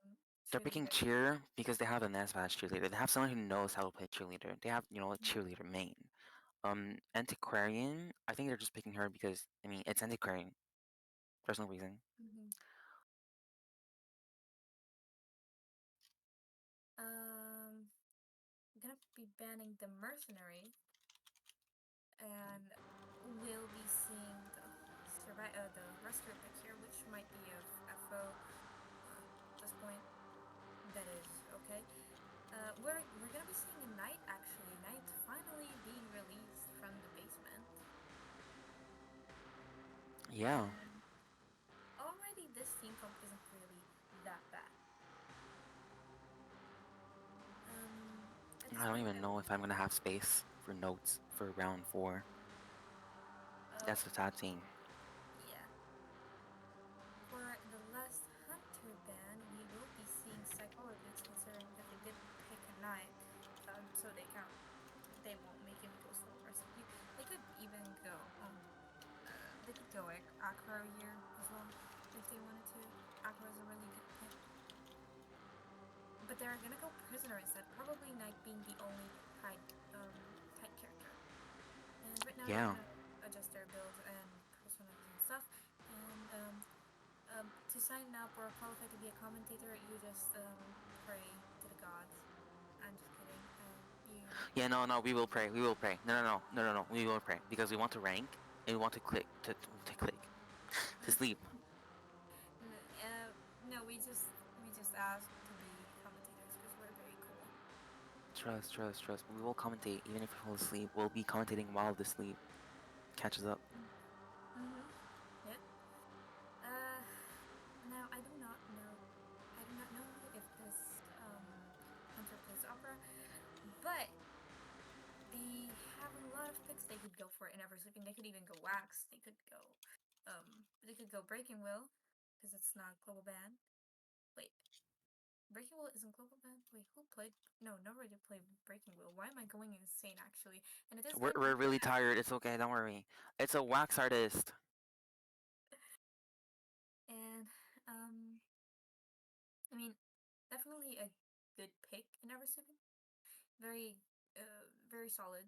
They're picking Cheerleader. cheer because they have a NASFAS cheerleader. They have someone who knows how to play cheerleader. They have, a cheerleader main. Antiquarian, I think they're just picking her because, I mean, it's Antiquarian. There's no reason. Mm-hmm. Um, gonna be banning the Mercenary, and we'll be seeing the Rescuer pick here, which might be of FO at this point. That is okay. We're gonna be seeing a Knight actually. Knight finally being released from the basement. Yeah. And already this team comp isn't really that bad. At this I don't point, even know if I'm gonna have space for notes for round 4. oh That's the sad thing. yeah. For the last Hunter ban, we will be seeing Psychologists considering that they did pick a Knight, so they won't make him go Soul Rescue. They could even go they could go Acro here as well if they wanted to. Acro is a really good pick. But they're gonna go Prisoner instead, probably Knight being the only tight character. And right now they're Yeah. gonna adjust their build and personas and stuff. And to sign up or qualify to be a commentator, you just pray to the gods. I'm just kidding. Yeah, no, we will pray. We will pray. No. We will pray because we want to rank and we want to click to click to sleep. No, we just ask to be commentators because we're very cool. Trust. We will commentate even if we fall asleep. We'll be commentating while the sleep catches up. Mm-hmm. Yep. Uh, now I do not know. I do not know if this hunter plays opera, but they have a lot of picks they could go for in Ever Sleeping. They could even go Wax. They could go Breaking Will, because it's not global ban. Wait, Breaking Will isn't global ban. Wait, who played? No, nobody played Breaking Will. Why am I going insane actually? And it is We're, global we're really ban. tired. It's okay. Don't worry. It's a wax artist. And I mean, definitely a good pick in Ever Sleeping. Very, very solid.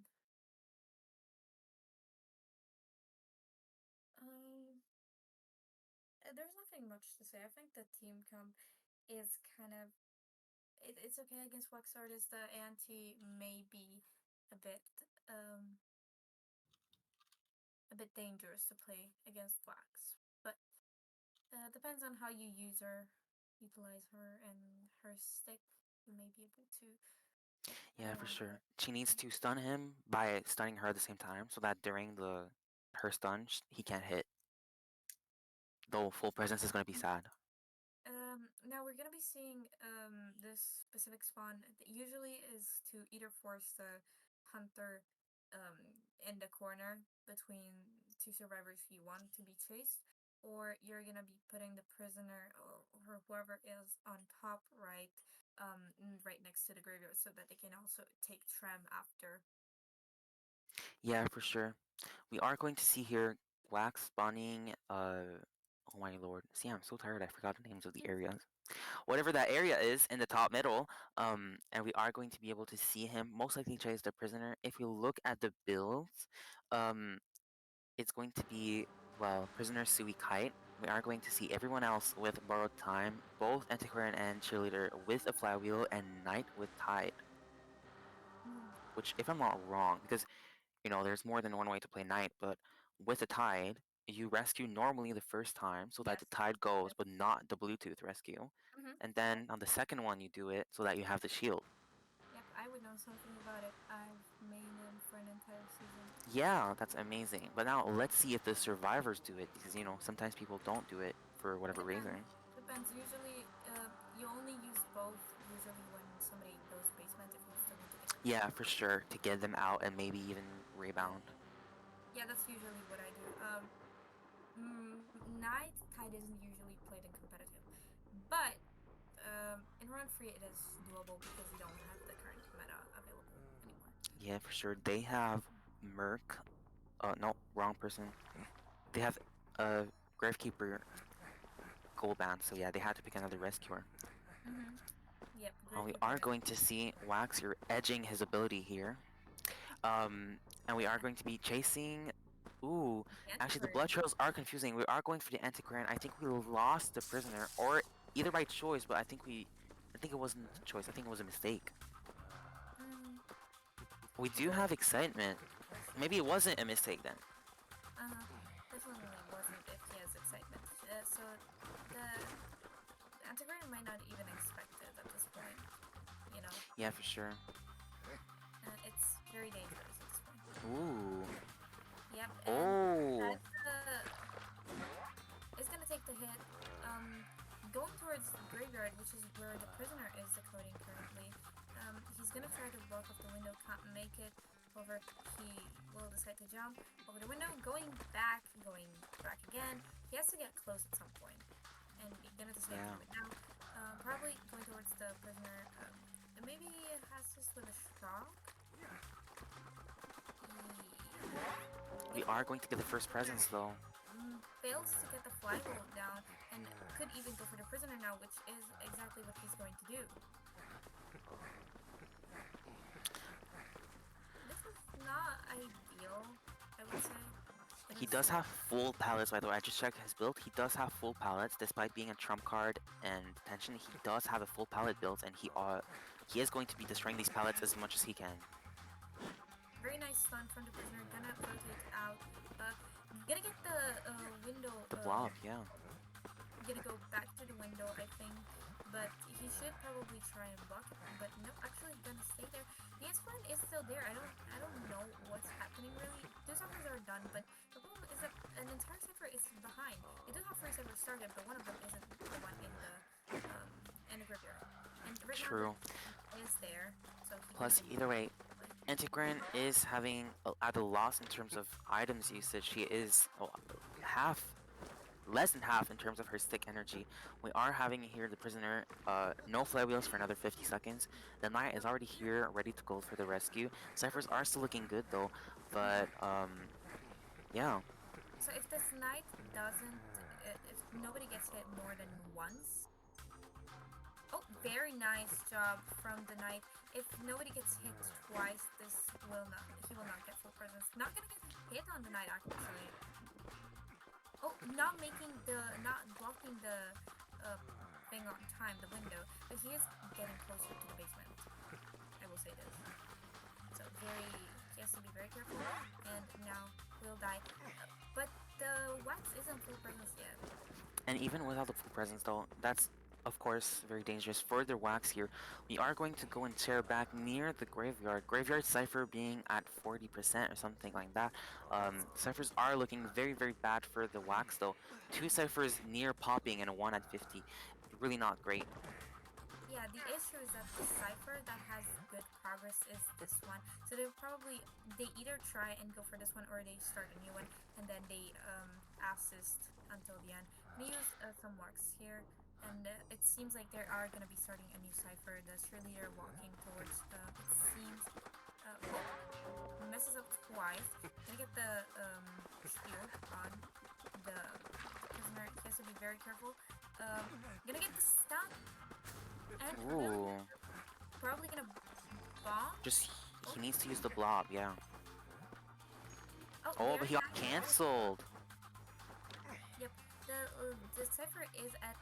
Um, there's nothing much to say. I think the team comp is kind of it's okay against Wax Artist. The anti may be a bit um a bit dangerous to play against Wax, but depends on how you utilize her and her stick. You may be able to Yeah, for get sure. it. She needs to stun him by stunning her at the same time, so that during the her stun, he can't hit. Though full presence is gonna be sad. Now we're gonna be seeing this specific spawn that usually is to either force the hunter in the corner between two survivors you want to be chased, or you're gonna be putting the prisoner or whoever is on top right next to the graveyard so that they can also take Trem after. Yeah, for sure. We are going to see here wax spawning. Oh my lord. See, I'm so tired. I forgot the names of the areas. Whatever that area is in the top middle. And we are going to be able to see him most likely chase the prisoner. If we look at the builds, um, it's going to be prisoner Sui Kite. We are going to see everyone else with borrowed time, both antiquarian and cheerleader with a flywheel, and knight with tide. Mm, Which, if I'm not wrong, because there's more than one way to play knight, but with a tide, you rescue normally the first time so that the yes. tide goes, Yes. but not the Bluetooth rescue. Mm-hmm. And Yep. then on the second one, you do it so that you have the shield. Yep. I would know something about it. I've made him for an entire season. Yeah, that's amazing. But now let's see if the survivors do it because sometimes people don't do it for whatever Now, reason. depends. Usually, you only use both. Usually, when somebody goes basement, if you still need to get them Yeah, out. for sure, to get them out and maybe even Yeah, rebound. yeah, that's usually what I do. Night tide isn't usually played in competitive, but in run free it is doable because you don't have the current meta available anymore. Yeah, for sure. They have Merc. No, wrong person. They have Gravekeeper gold band, so yeah, they had to pick another rescuer. Mm-hmm. Yep, We Gravekeeper are is going to see Wax here edging his ability here. Um, and we are going to be chasing. Ooh, the actually, the antiquary. blood trails are confusing. We are going for the anti-grant. I think we lost the prisoner, or either by choice, but I think it wasn't a choice. I think it was a mistake. Mm, We I do feel like have excitement. was Maybe it wasn't a mistake then. uh definitely wasn't if he has excitement. So the antiquary might not even expect it at this point. You know, Yeah, for sure. it's very dangerous at this point. Ooh. Yep, and Oh. that's is gonna take the hit. Going towards the graveyard, which is where the prisoner is decoding currently. He's gonna try to block off the window, can't make it. However, he will decide to jump over the window, going back again. He has to get close at some point, and he's gonna decide to Yeah. do it now. Probably going towards the prisoner. Maybe has this with a shock. We Gonna are go going to get the first presence though. fails to get the flywheel down and could even go for the prisoner now, which is exactly what he's going to do. This is not ideal, I would say. It He is does have full pallets, by the way. I just checked his build. He does have full pallets, despite being a trump card and detention. He does have a full pallet build, and he is going to be destroying these pallets as much as he can. very nice stun from the prisoner. Gonna rotate out. Uh, gonna get the window. The blob, yeah. Gonna go back to the window, I think. But he should probably try and block it. But nope, actually gonna stay there. The Inspirin is still there. I don't know what's happening really. Two ciphers are done, but the problem is that an entire cipher is behind. They do have three ciphers started, but one of them isn't the one in the graveyard. And right now the True. is there, so he can Plus, even either way, play. Integran is having at a loss in terms of items usage. She is half, less than half in terms of her stick energy. We are having here the prisoner, no flywheels for another 50 seconds. The knight is Yep. already here, ready to go for the rescue. Ciphers are still looking good though, but Mm-hmm. yeah, So if this knight doesn't, if nobody gets hit more than once, oh, very nice job from the knight. If nobody gets hit twice, he will not get full presence. Not gonna get hit on the knight actually. Oh, not blocking the uh, thing on time, the window, but he is getting closer to the basement. I will say this. So he has to be very careful, and now will die. But the wax isn't full presence yet. and even without the full presence though, that's of course very dangerous. Further wax here, we are going to go and tear back near the graveyard. Graveyard cipher being at 40% or something like that. Ciphers are looking very very bad for the wax though. Two ciphers near popping and a one at 50. Really not great. Yeah, the issue is that the cipher that has good progress is this one. So they either try and go for this one or they start a new one and then they assist until the end. I'm gonna use some marks here, and it seems like they are gonna be starting a new cipher. The cheerleader walking towards it seems oh, messes up twice. Gonna get the shield on the prisoner. He has to be very careful. Gonna get the stun and really Ooh, probably gonna bomb. just Oh, he needs to use the blob, yeah. oh, Oh, but very he got nice. cancelled. Yep. The cipher is at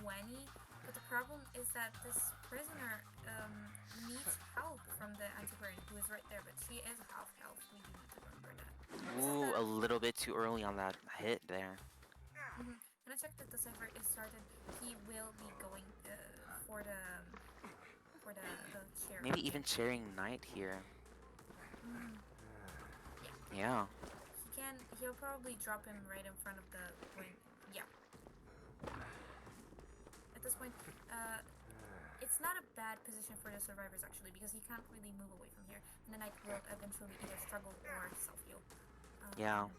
20, but the problem is that this prisoner needs help from the antiquarian who is right there, but she is half health. We do need to remember that. This is Ooh, the a little bit too early on that hit there. gonna check that the cipher is started. He will be going for the chair, I Maybe even think. cheering knight here. Mm, yeah. Yeah. He'll probably drop him right in front of the wing. Yeah. uh, it's not a bad position for the survivors actually because he can't really move away from here, and the knight will eventually either struggle or self-heal. Yeah. Um,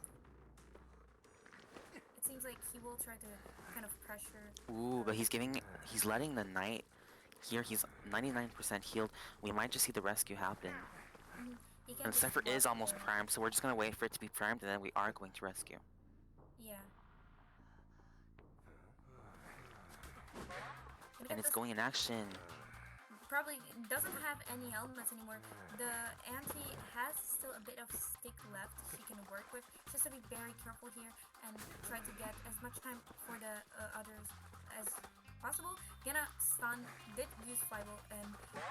it seems like he will try to kind of pressure. Ooh, but he's letting the knight here. He's 99% healed. We might just see the rescue happen. He can And just Cypher is flush almost the. primed, so we're just gonna wait for it to be primed, and then we are going to rescue. Yeah. Gonna And get it's this. going in action. Probably doesn't have any helmets anymore. The anti has still a bit of stick left she can work with. She has to be very careful here and try to get as much time for the others as possible. Gonna stun, did use Fireball, and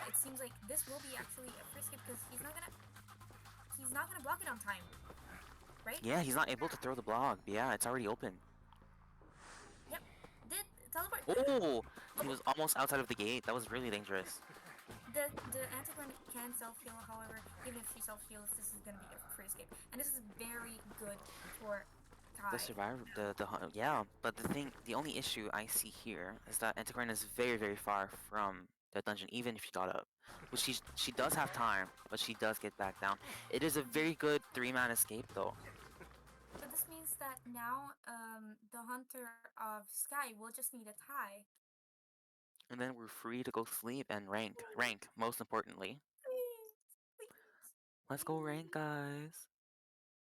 it seems like this will be actually a free skip because he's not gonna block it on time, right? Yeah, he's not able to throw the block. Yeah, it's already open. Yep. Did teleport. Oh, he Oh, was almost outside of the gate. That was really dangerous. the Antigone can self heal. However, even if she self heals, this is gonna be a free escape, and this is very good for The Kai. survivor, yeah, but the only issue I see here is that Antiquarian is very, very far from the dungeon, even if she got up. Which she does have time, but she does get back down. It is a very good 3-man escape, though. But this means that now the Hunter of Sky will just need a tie. And then we're free to go sleep and rank, most importantly. Please, please, Let's go rank, please. guys.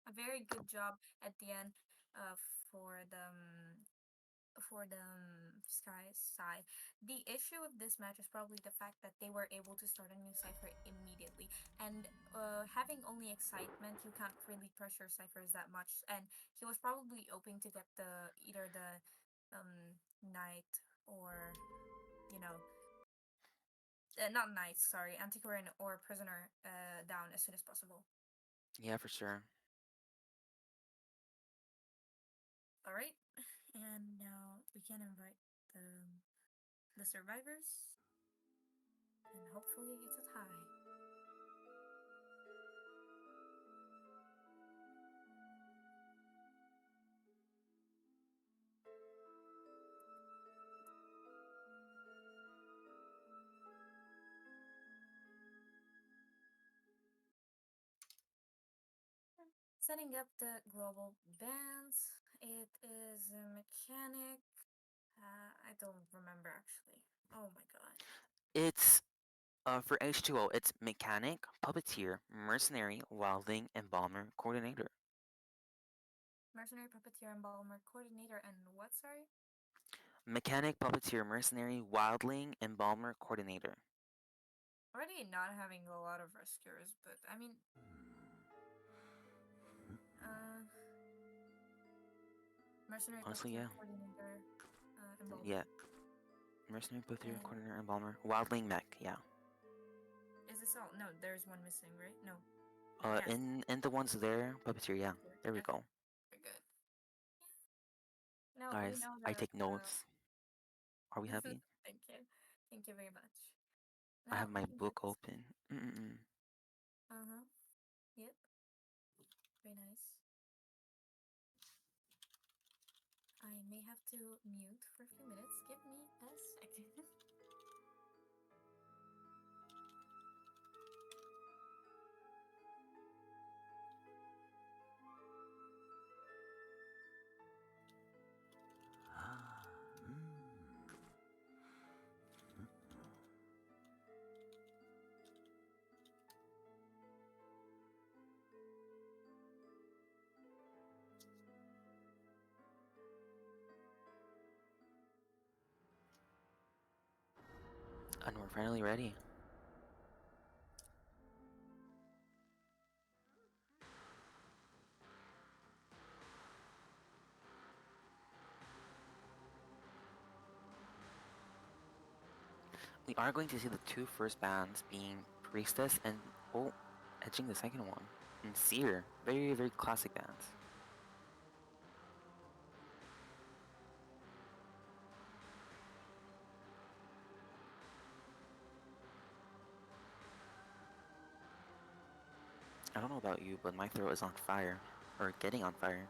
A very good job at the end for the Sky side. The issue with this match is probably the fact that they were able to start a new cipher immediately, and having only excitement, you can't really pressure ciphers that much. And he was probably hoping to get the either the knight or you know not knight, sorry, antiquarian or prisoner down as soon as possible. Yeah, for sure. All right, and now we can invite the survivors, and hopefully it's a tie. Setting up the global bands. It is a mechanic. I don't remember actually. Oh my god. It's for H2O, it's mechanic, puppeteer, mercenary, wildling, embalmer, coordinator. Mercenary, puppeteer, embalmer, coordinator, and what? Sorry. Mechanic, puppeteer, mercenary, wildling, embalmer, coordinator. Already not having a lot of rescuers, but I mean, uh, mercenary, Honestly, puppeteer, yeah. coordinator, embalmer, Yeah. Mercenary, puppeteer, and coordinator, embalmer, wildling, mech, yeah. is this all? No, there's one missing, right? No. Yes. In the ones there, puppeteer, yeah. There we Okay. go. Very good. Now we Guys, know I the take notes. Are we happy? thank you. Thank you very much. I have Now we my can get book open. Mm-mm-mm. uh-huh. Yep. Very nice. I may have to mute for a few minutes. Give me a second. And we're finally ready. We are going to see the two first bands being Priestess and, oh, edging the second one. And Seer. Very, very classic bands. I don't know about you, but my throat is on fire. Or getting on fire.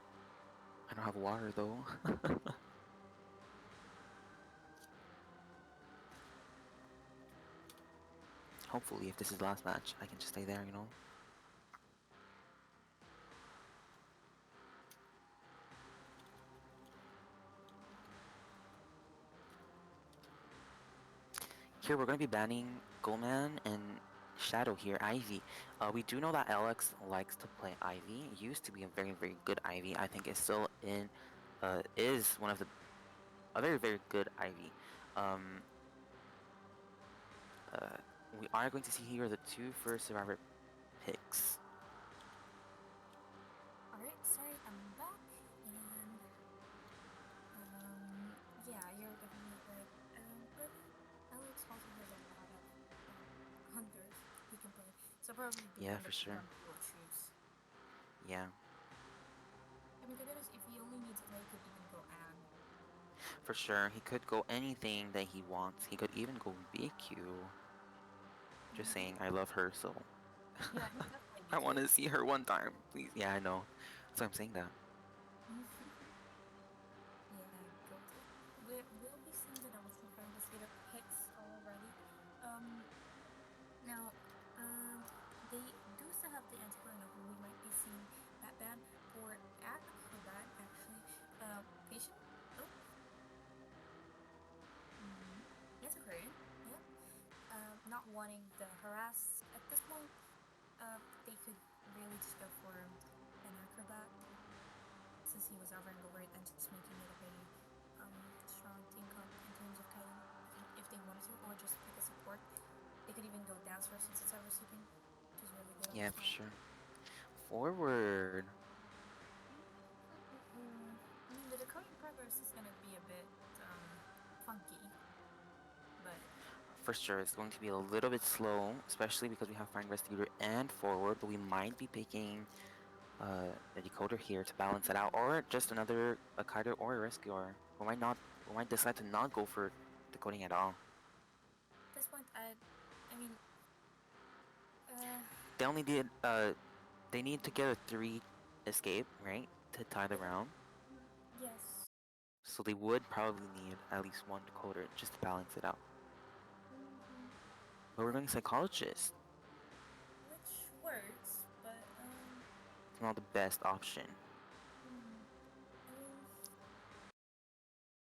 I don't have water though. Hopefully, if this is the last match, I can just stay there, you know? Here, we're going to be banning Goldman and Shadow here, Ivy. We do know that Alex likes to play Ivy. It used to be a very, very good Ivy. I think it's still is one of a very, very good Ivy. Um, uh, we are going to see here the two first Survivor picks. Alright, sorry, I'm back, and yeah, you're definitely right. But Alex also has a lot of hunters he can play, so probably be Yeah, one for that sure. one he will choose. Yeah, I mean, to be honest, if he only needs Ita, he could even go Anne. for sure. He could go anything that he wants. He could even go BQ. Just Mm-hmm. saying, I love her, so Yeah, he does play I want BQ. to see her one time, please. Yeah, I know. So I'm saying that. Yeah, go to. We'll be seeing the Double True Fire Investigator picks already. Um, Now, they do still have the Antiquary Novel. We might be seeing that ban for Acrobat, actually. Patient? Oh, mm, Antiquarian. Yep. Not wanting the harass at this point. They could really just go for an Acrobat since he was hovering over it and just making it a very strong team comp in terms of kiting if they wanted to, or just pick a support. They could even go Dancer since it's ever sleeping, which is really good on Yeah, this for map. sure. Forward. I mean, the decoding progress is gonna be a bit funky, but For sure, it's going to be a little bit slow, especially because we have Fire Investigator and Forward, but we might be picking a Decoder here to balance it out, or just another a Kiter or a Rescuer. We might not. We might decide to not go for decoding at all. at this point, I mean, uh, They only did. They need to get a 3 escape, right, to tie the yeah, round. yes, So they would probably need at least one decoder just to balance it out. mm-hmm. But we're going psychologist. Which works, but It's not the best option. I mean,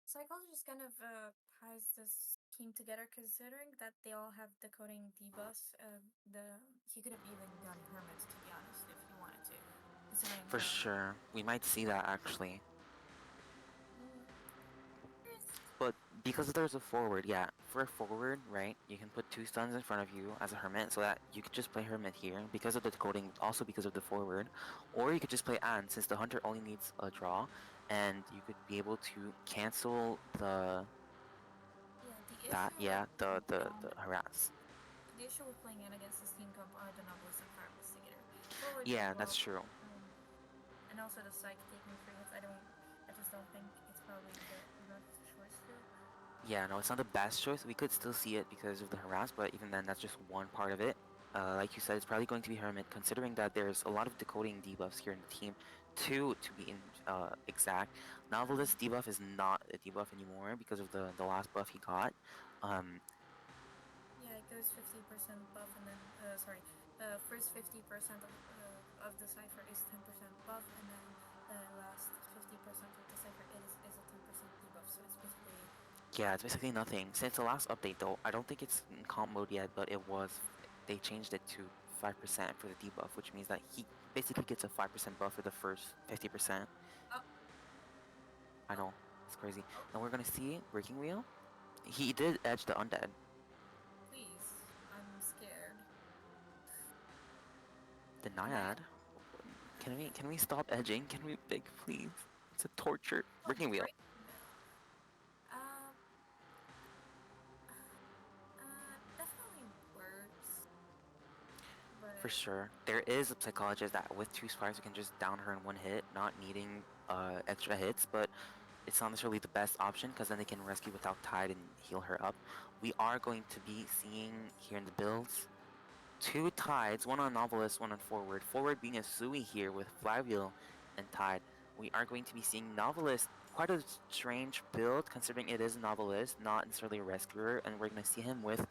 psychologist kind of ties this team together, considering that they all have decoding debuffs. The he could have even gone hermit, to be honest, if he wanted to, considering For the sure. We might see that actually. mm, risk. But because there's a forward, yeah, for a forward, right, you can put two stuns in front of you as a hermit so that you could just play hermit here because of the decoding, also because of the forward. Or you could just play Anne since the hunter only needs a draw and you could be able to cancel Yeah, the issue with yeah, the harass. playing in against the Steam Comp are the Novelist and Fire Investigator. Forwards as Yeah, that's well. true. And also the Psych taking free hits. I just don't think it's probably the best choice still. Yeah, no, it's not the best choice. We could still see it because of the harass, but even then, that's just one part of it. Like you said, it's probably going to be Hermit, considering that there's a lot of decoding debuffs here in the team. Two, to be exact. Novelist debuff is not a debuff anymore because of the last buff he got. Um, Yeah, it goes 50% buff, and then sorry, first 50% of the cipher is 10% buff, and then last 50% of the cipher is a 10% debuff. So it's basically yeah, it's basically nothing. Since the last update, though, I don't think it's in comp mode yet, but it was. They changed it to 5% for the debuff, which means that he basically gets a 5% buff for the first 50%. oh I oh know, it's crazy. oh And we're gonna see Breaking Wheel. He did edge the undead. please, I'm scared. The Naya, Naiad. Can we stop edging? Can we beg, please? It's a torture. oh Breaking Wheel. breaking wheel. Um, definitely works, For but sure. There is a psychologist that with two spires we can just down her in one hit, not needing extra hits, but it's not necessarily the best option because then they can rescue without tide and heal her up. We are going to be seeing here in the builds two tides, one on novelist, one on forward. Forward being a Sui here with flywheel and tide. We are going to be seeing novelist quite a strange build considering it is a novelist, not necessarily a rescuer, and we're going to see him with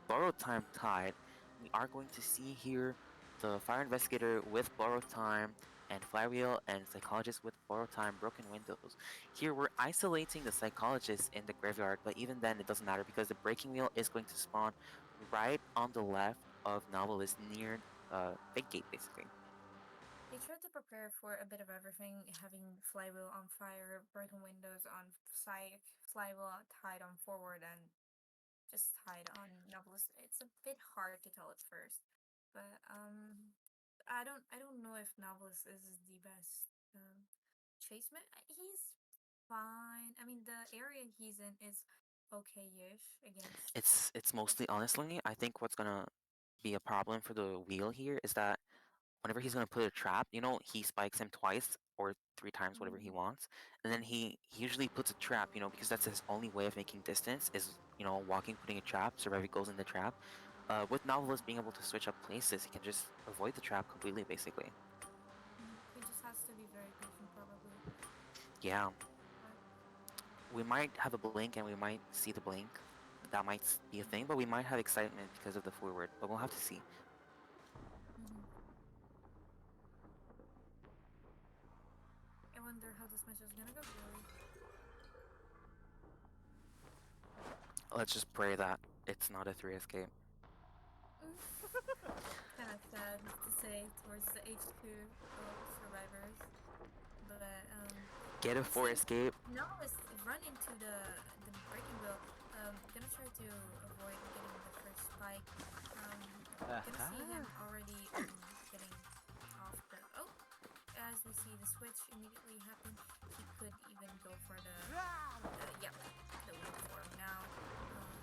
borrowed time tied. We are going to see here the fire investigator with borrowed time and flywheel and psychologist with borrowed time broken windows. Here we're isolating the psychologist in the graveyard, but even then it doesn't matter because the breaking wheel is going to spawn right on the left of novelist near fake gate basically. They tried to prepare for a bit of everything, having flywheel on fire, broken windows on psych, flywheel tied on forward, and just tied on novelist. It's a bit hard to tell at first, but I don't know if novelist is the best chaseman. He's fine. I mean, the area he's in is okay-ish against. It's mostly honestly, I think what's gonna be a problem for the wheel here is that whenever he's gonna put a trap, he spikes him twice or three times, whatever he Mm, wants, and then he usually puts a trap, because that's his only way of making distance is walking, putting a trap, survivor goes in the trap. With Novelist being able to switch up places, he can just avoid the trap completely, basically. he just has to be very patient, probably. Yeah, But we might have a blink and we might see the blink. That might be a thing, but we might have excitement because of the forward. But we'll have to see. mhm. I wonder how this match is gonna go, really. Let's just pray that it's not a three escape. Kind of sad to say towards the H2 survivors, but Get a we four see escape. Novelist run into the breaking wheel. Gonna try to avoid getting the first spike. Gonna see him Aha! already getting off the as we see the switch immediately happen. He could even go for yep, the win for him now.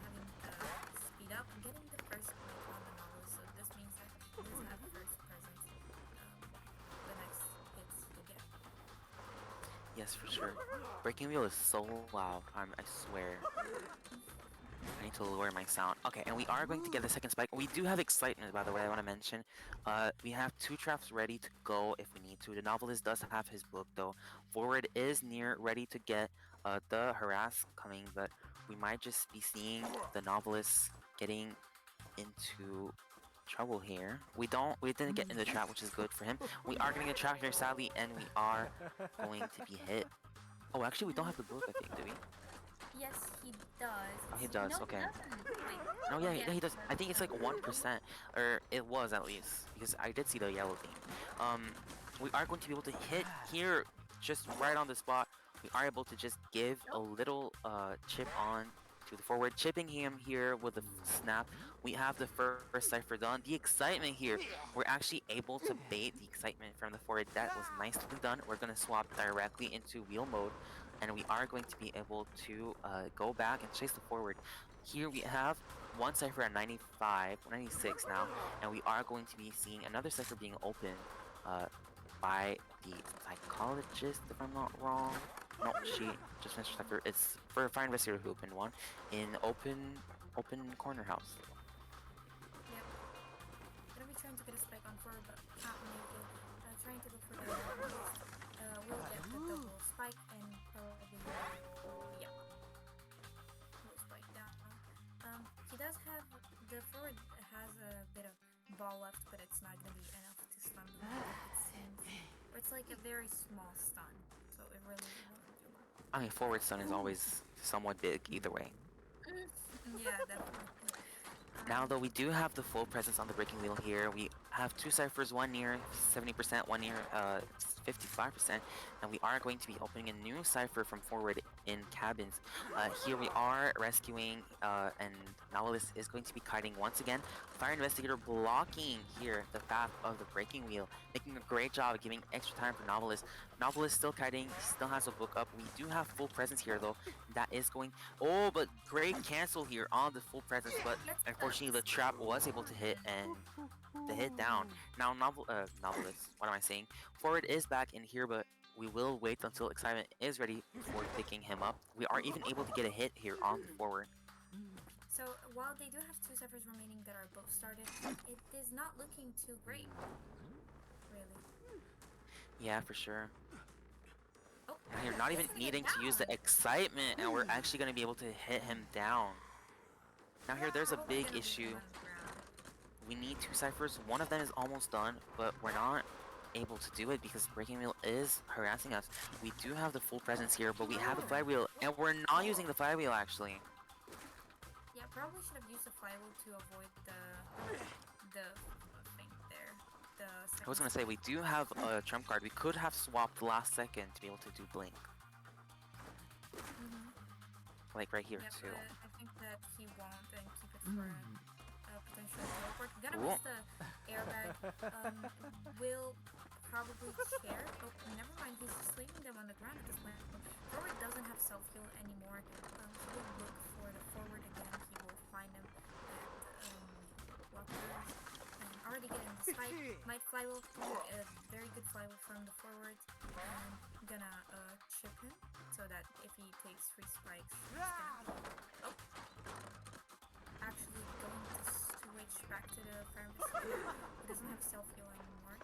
Having the speed up, getting the first point on the novelist. So this means that he does have first presence. Um, the next hits he'll get. Yes, for sure. Breaking wheel is so loud. I swear. I need to lower my sound. Okay, and we are going to get the second spike. We do have excitement, by the way, I want to mention. We have two traps ready to go if we need to. The novelist does have his book, though. Forward is near ready to get the harass coming, but we might just be seeing the novelist getting into trouble here. We didn't get in the trap, which is good for him. We are getting a trap here, sadly, and we are going to be hit. Oh, actually, we don't have the book, I think, do we? Yes, he does. Oh, he No, does. he Okay. doesn't. Wait. No, Oh yeah, yeah, he he does. I does. think it's like 1%, or it was at least, because I did see the yellow thing. We are going to be able to hit here, just right on the spot. We are able to just give a Nope. little chip on to the forward, chipping him here with a snap. We have the first cipher done. The excitement here, we're actually able to bait the excitement from the forward. That was nicely done. We're gonna swap directly into wheel mode, and we are going to be able to go back and chase the forward. Here we have one cipher at 95, 96 now, and we are going to be seeing another cipher being opened uh, by the psychologist, if I'm not wrong. No, she just finished her cipher. It's for a fire investigator who opened one in open corner house. Yep. Gonna be trying to get a spike on forward, but can't make it. Trying to go for the novelist. Will get the double spike and probably yep, will spike down. He does have the forward has a bit of ball left, but it's not gonna be enough to stun the novelist. It seems, or it's like a very small stun, so it really won't do much. I mean, forward stun is always somewhat big either way. Yeah, definitely. Now, Um, though, we do have the full presence on the breaking wheel here. We have two ciphers, one near 70%, one near 55%, and we are going to be opening a new cipher from forward in cabins. Here we are rescuing, and Novelist is going to be kiting once again. Fire investigator blocking here the path of the breaking wheel, making a great job of giving extra time for Novelist. Novelist still kiting, still has a book up. We do have full presence here, though. That is going. Oh, but great cancel here on the full presence, but gets unfortunately, the spike trap was able to hit on. and the hit down. Now, novelist. What am I saying? Forward is back in here, but we will wait until excitement is ready before picking him up. We are even able to get a hit here on the forward. So while they do have two ciphers remaining that are both started, it is not looking too great, really. Yeah, for sure. Oh, Now you're not he's even gonna get needing to use the down. excitement, and we're actually gonna be able to hit him down. Now here, there's a Probably big gonna leave him issue. on the ground. We need two ciphers. One of them is almost done, but we're not able to do it because Breaking Wheel is harassing us. We do have the full presence here, but we have the flywheel, Oh, and we're not using the flywheel actually. yeah, probably should have used the flywheel to avoid the thing there, the I was second gonna say, spike. we do have a trump card. We could have swapped last second to be able to do Blink, Mm-hmm. like right here Yep, too. but I think that he won't and keep it for a potential teleport. Gonna Ooh. miss the airbag. Will probably chair. Oh, never mind. He's just leaving them on the ground at this point. Forward doesn't have self heal anymore. He will look for the forward again. He will find them at lockers and already getting the spike. Might flywheel. Ooh, a very good flywheel from the forward and gonna chip him so that if he takes 3 spikes, he's gonna be oh actually going to switch back to the fire investigator who doesn't have self heal anymore.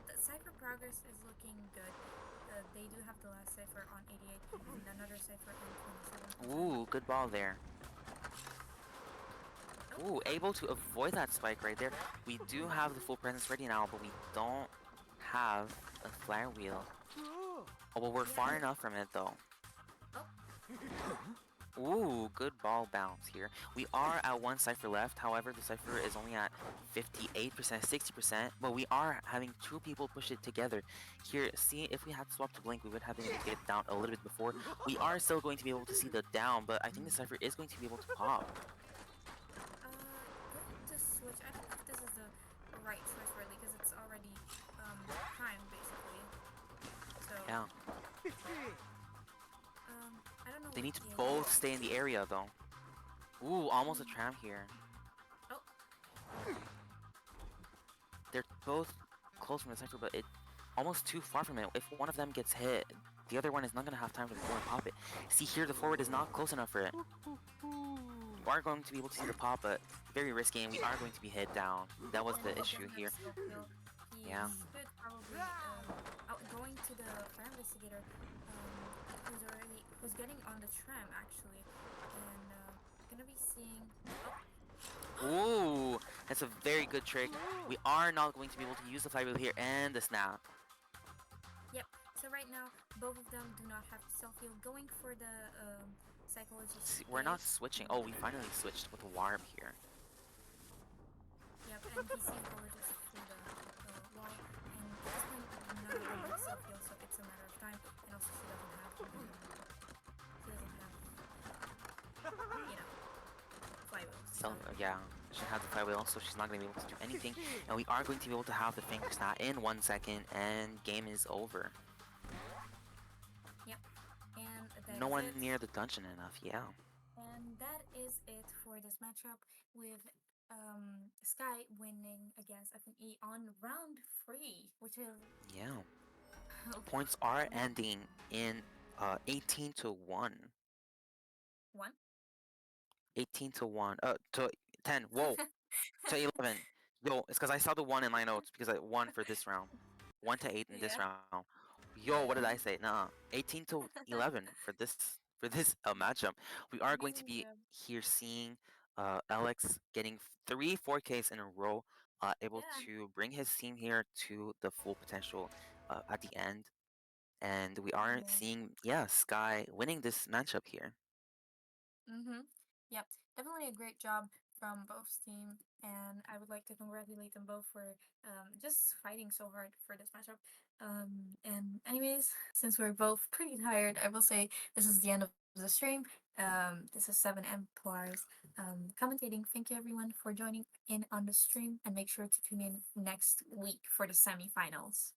The cipher progress is looking good. They do have the last cipher on 88 and another cipher on 27%. Ooh, good ball there. Oh, Ooh, able to avoid that spike right there. We do have the full presence ready now, but we don't have a flywheel. Oh, well, we're yeah. far enough from it though. Oh, Ooh, good ball bounce here. We are at one cipher left. However, the cipher is only at 58%, 60%, but we are having two people push it together. Here, see, if we had swapped to Blink, we would have been able to get it down a little bit before. We are still going to be able to see the down, but I think the cipher is going to be able to pop. going to switch. I don't know if this is the right choice really because it's already primed basically. So Yeah. I don't know They what need to he'll both do. stay in the area, though. Ooh, almost a Mm. tram here. Oh, They're both close from the cipher, but it almost too far from it. If one of them gets hit, the other one is not going to have time to go and pop it. See here, the forward is not close enough for it. You are going to be able to see the pop, but very risky, and we are going to be hit down. That was and the he issue doesn't have here. self heal. He Yeah. should probably going to the fire investigator, who's getting on the tram actually, and gonna be seeing. Oh, Ooh, that's a very good trick. We are not going to be able to use the flywheel here and the snap. yep. So right now, both of them do not have self heal. Going for the psychologist See, we're not is. switching. Oh, we finally switched with Warp here. Yep, and he sees Gologist through the wall, and at this point, none of them have self heal, so it's a matter of time. And also, she doesn't have, you know, flywheels. So, So, yeah, she has the flywheel, so she's not going to be able to do anything. And we are going to be able to have the finger snap in 1 second, and game is over. yep, and that No is one it. near the dungeon enough, yeah. And that is it for this matchup with Sky winning against FNE on round 3, which is Yeah. Points are ending in 18 to 1. one. 18 to 1. To 10. Whoa. To 11. Yo, it's because I saw the 1 in my notes because I won for this round. 1 to 8 in this Yeah, round. Yo, what did I yeah, say? Nah. 18 to 11 for this matchup. We are going to amazing be job. here seeing Alex getting 3 4Ks in a row, able Yeah, to bring his team here to the full potential at the end. And we are yeah. seeing, yeah, Sky winning this matchup here. Mm-hmm. Yep. Definitely a great job from both team, and I would like to congratulate them both for just fighting so hard for this matchup. And anyways, since we're both pretty tired, I will say this is the end of the stream. This is 7M commentating. Thank you everyone for joining in on the stream, and make sure to tune in next week for the semifinals.